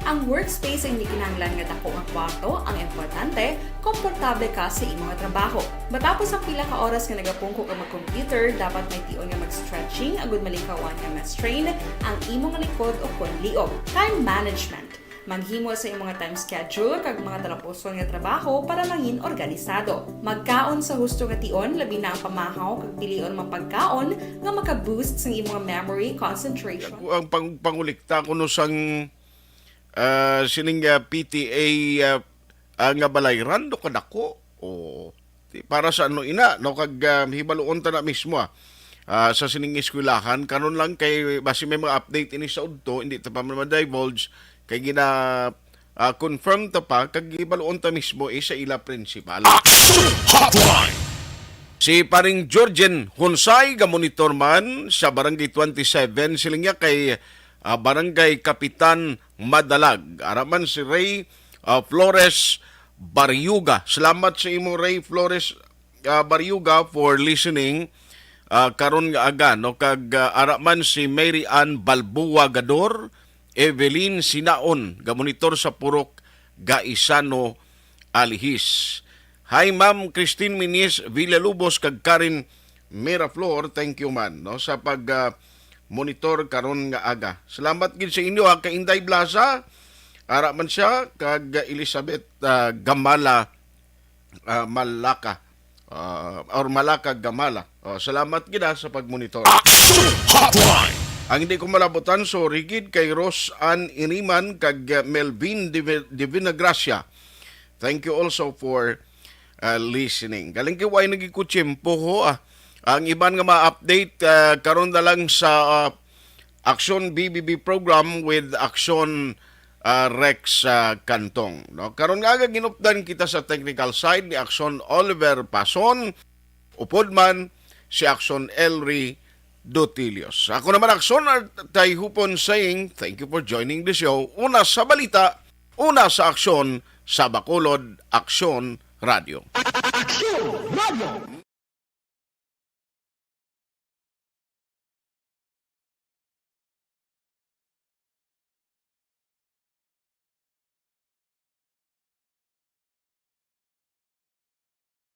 Ang workspace ay hindi kinahanglan nga dako nga kwarto, ang importante, komportable ka sa imong trabaho. Matapos ang pila ka oras nga nagapungko ka mag-computer, dapat may tion nga mag-stretching agud malikawan nga ma-strain ang imong likod o kunliog. Time management. Maghimo sa imong mga time schedule kag mga talapuson nga trabaho para mangin organisado. Magkaon sa husto nga tion, labi na ang pamahaw kag pilion mapagkaon nga maka-boost sa imong memory, concentration. Ang pangulikta kuno sang sining PTA nga balay rando kadako o para sa ano ina no kag hibaluon ta na mismo sa sining eskwelahan karon lang kay basi may mga update ini sa udto hindi ta pa ma-divulge kay gina confirm ta pa kag hibaluon ta mismo sa ila principal. Si paring Georgian Hunsay ga monitor man sa Barangay 27 silingya kay Barangay Kapitan Madalag. Araman si Ray Flores Bariuga. Salamat sa imo Ray Flores Bariuga for listening karon nga aga no kag araman si Mary Ann Balbua Gador, Evelyn Sinaon ga monitor sa Purok Gaisano Alihis. Hi Ma'am Christine Minis Villalubos kag Karen Miraflor, thank you man no sa pag monitor karon nga aga. Salamat gid sa inyo kay Inday Blaza. Ara man siya kag Elizabeth Gamala Malaka or Malaka Gamala. Salamat gid sa pagmonitor. Ang hindi ko malabutan so rigid kay Rose Ann Iniman kag Melvin Divina Gracia. Thank you also for listening. Galing kay way nagikutsimpo ho ang iban nga ma-update karon na lang sa Action BBB program with Action Rex Cantong. No? Karon nga ginupdan kita sa technical side ni Action Oliver Pason, upod man si Action Elry Dotilios. Ako naman Action Tayhupon saying thank you for joining the show. Una sa balita, una sa aksyon sa Bacolod Action Radio. Action Radio!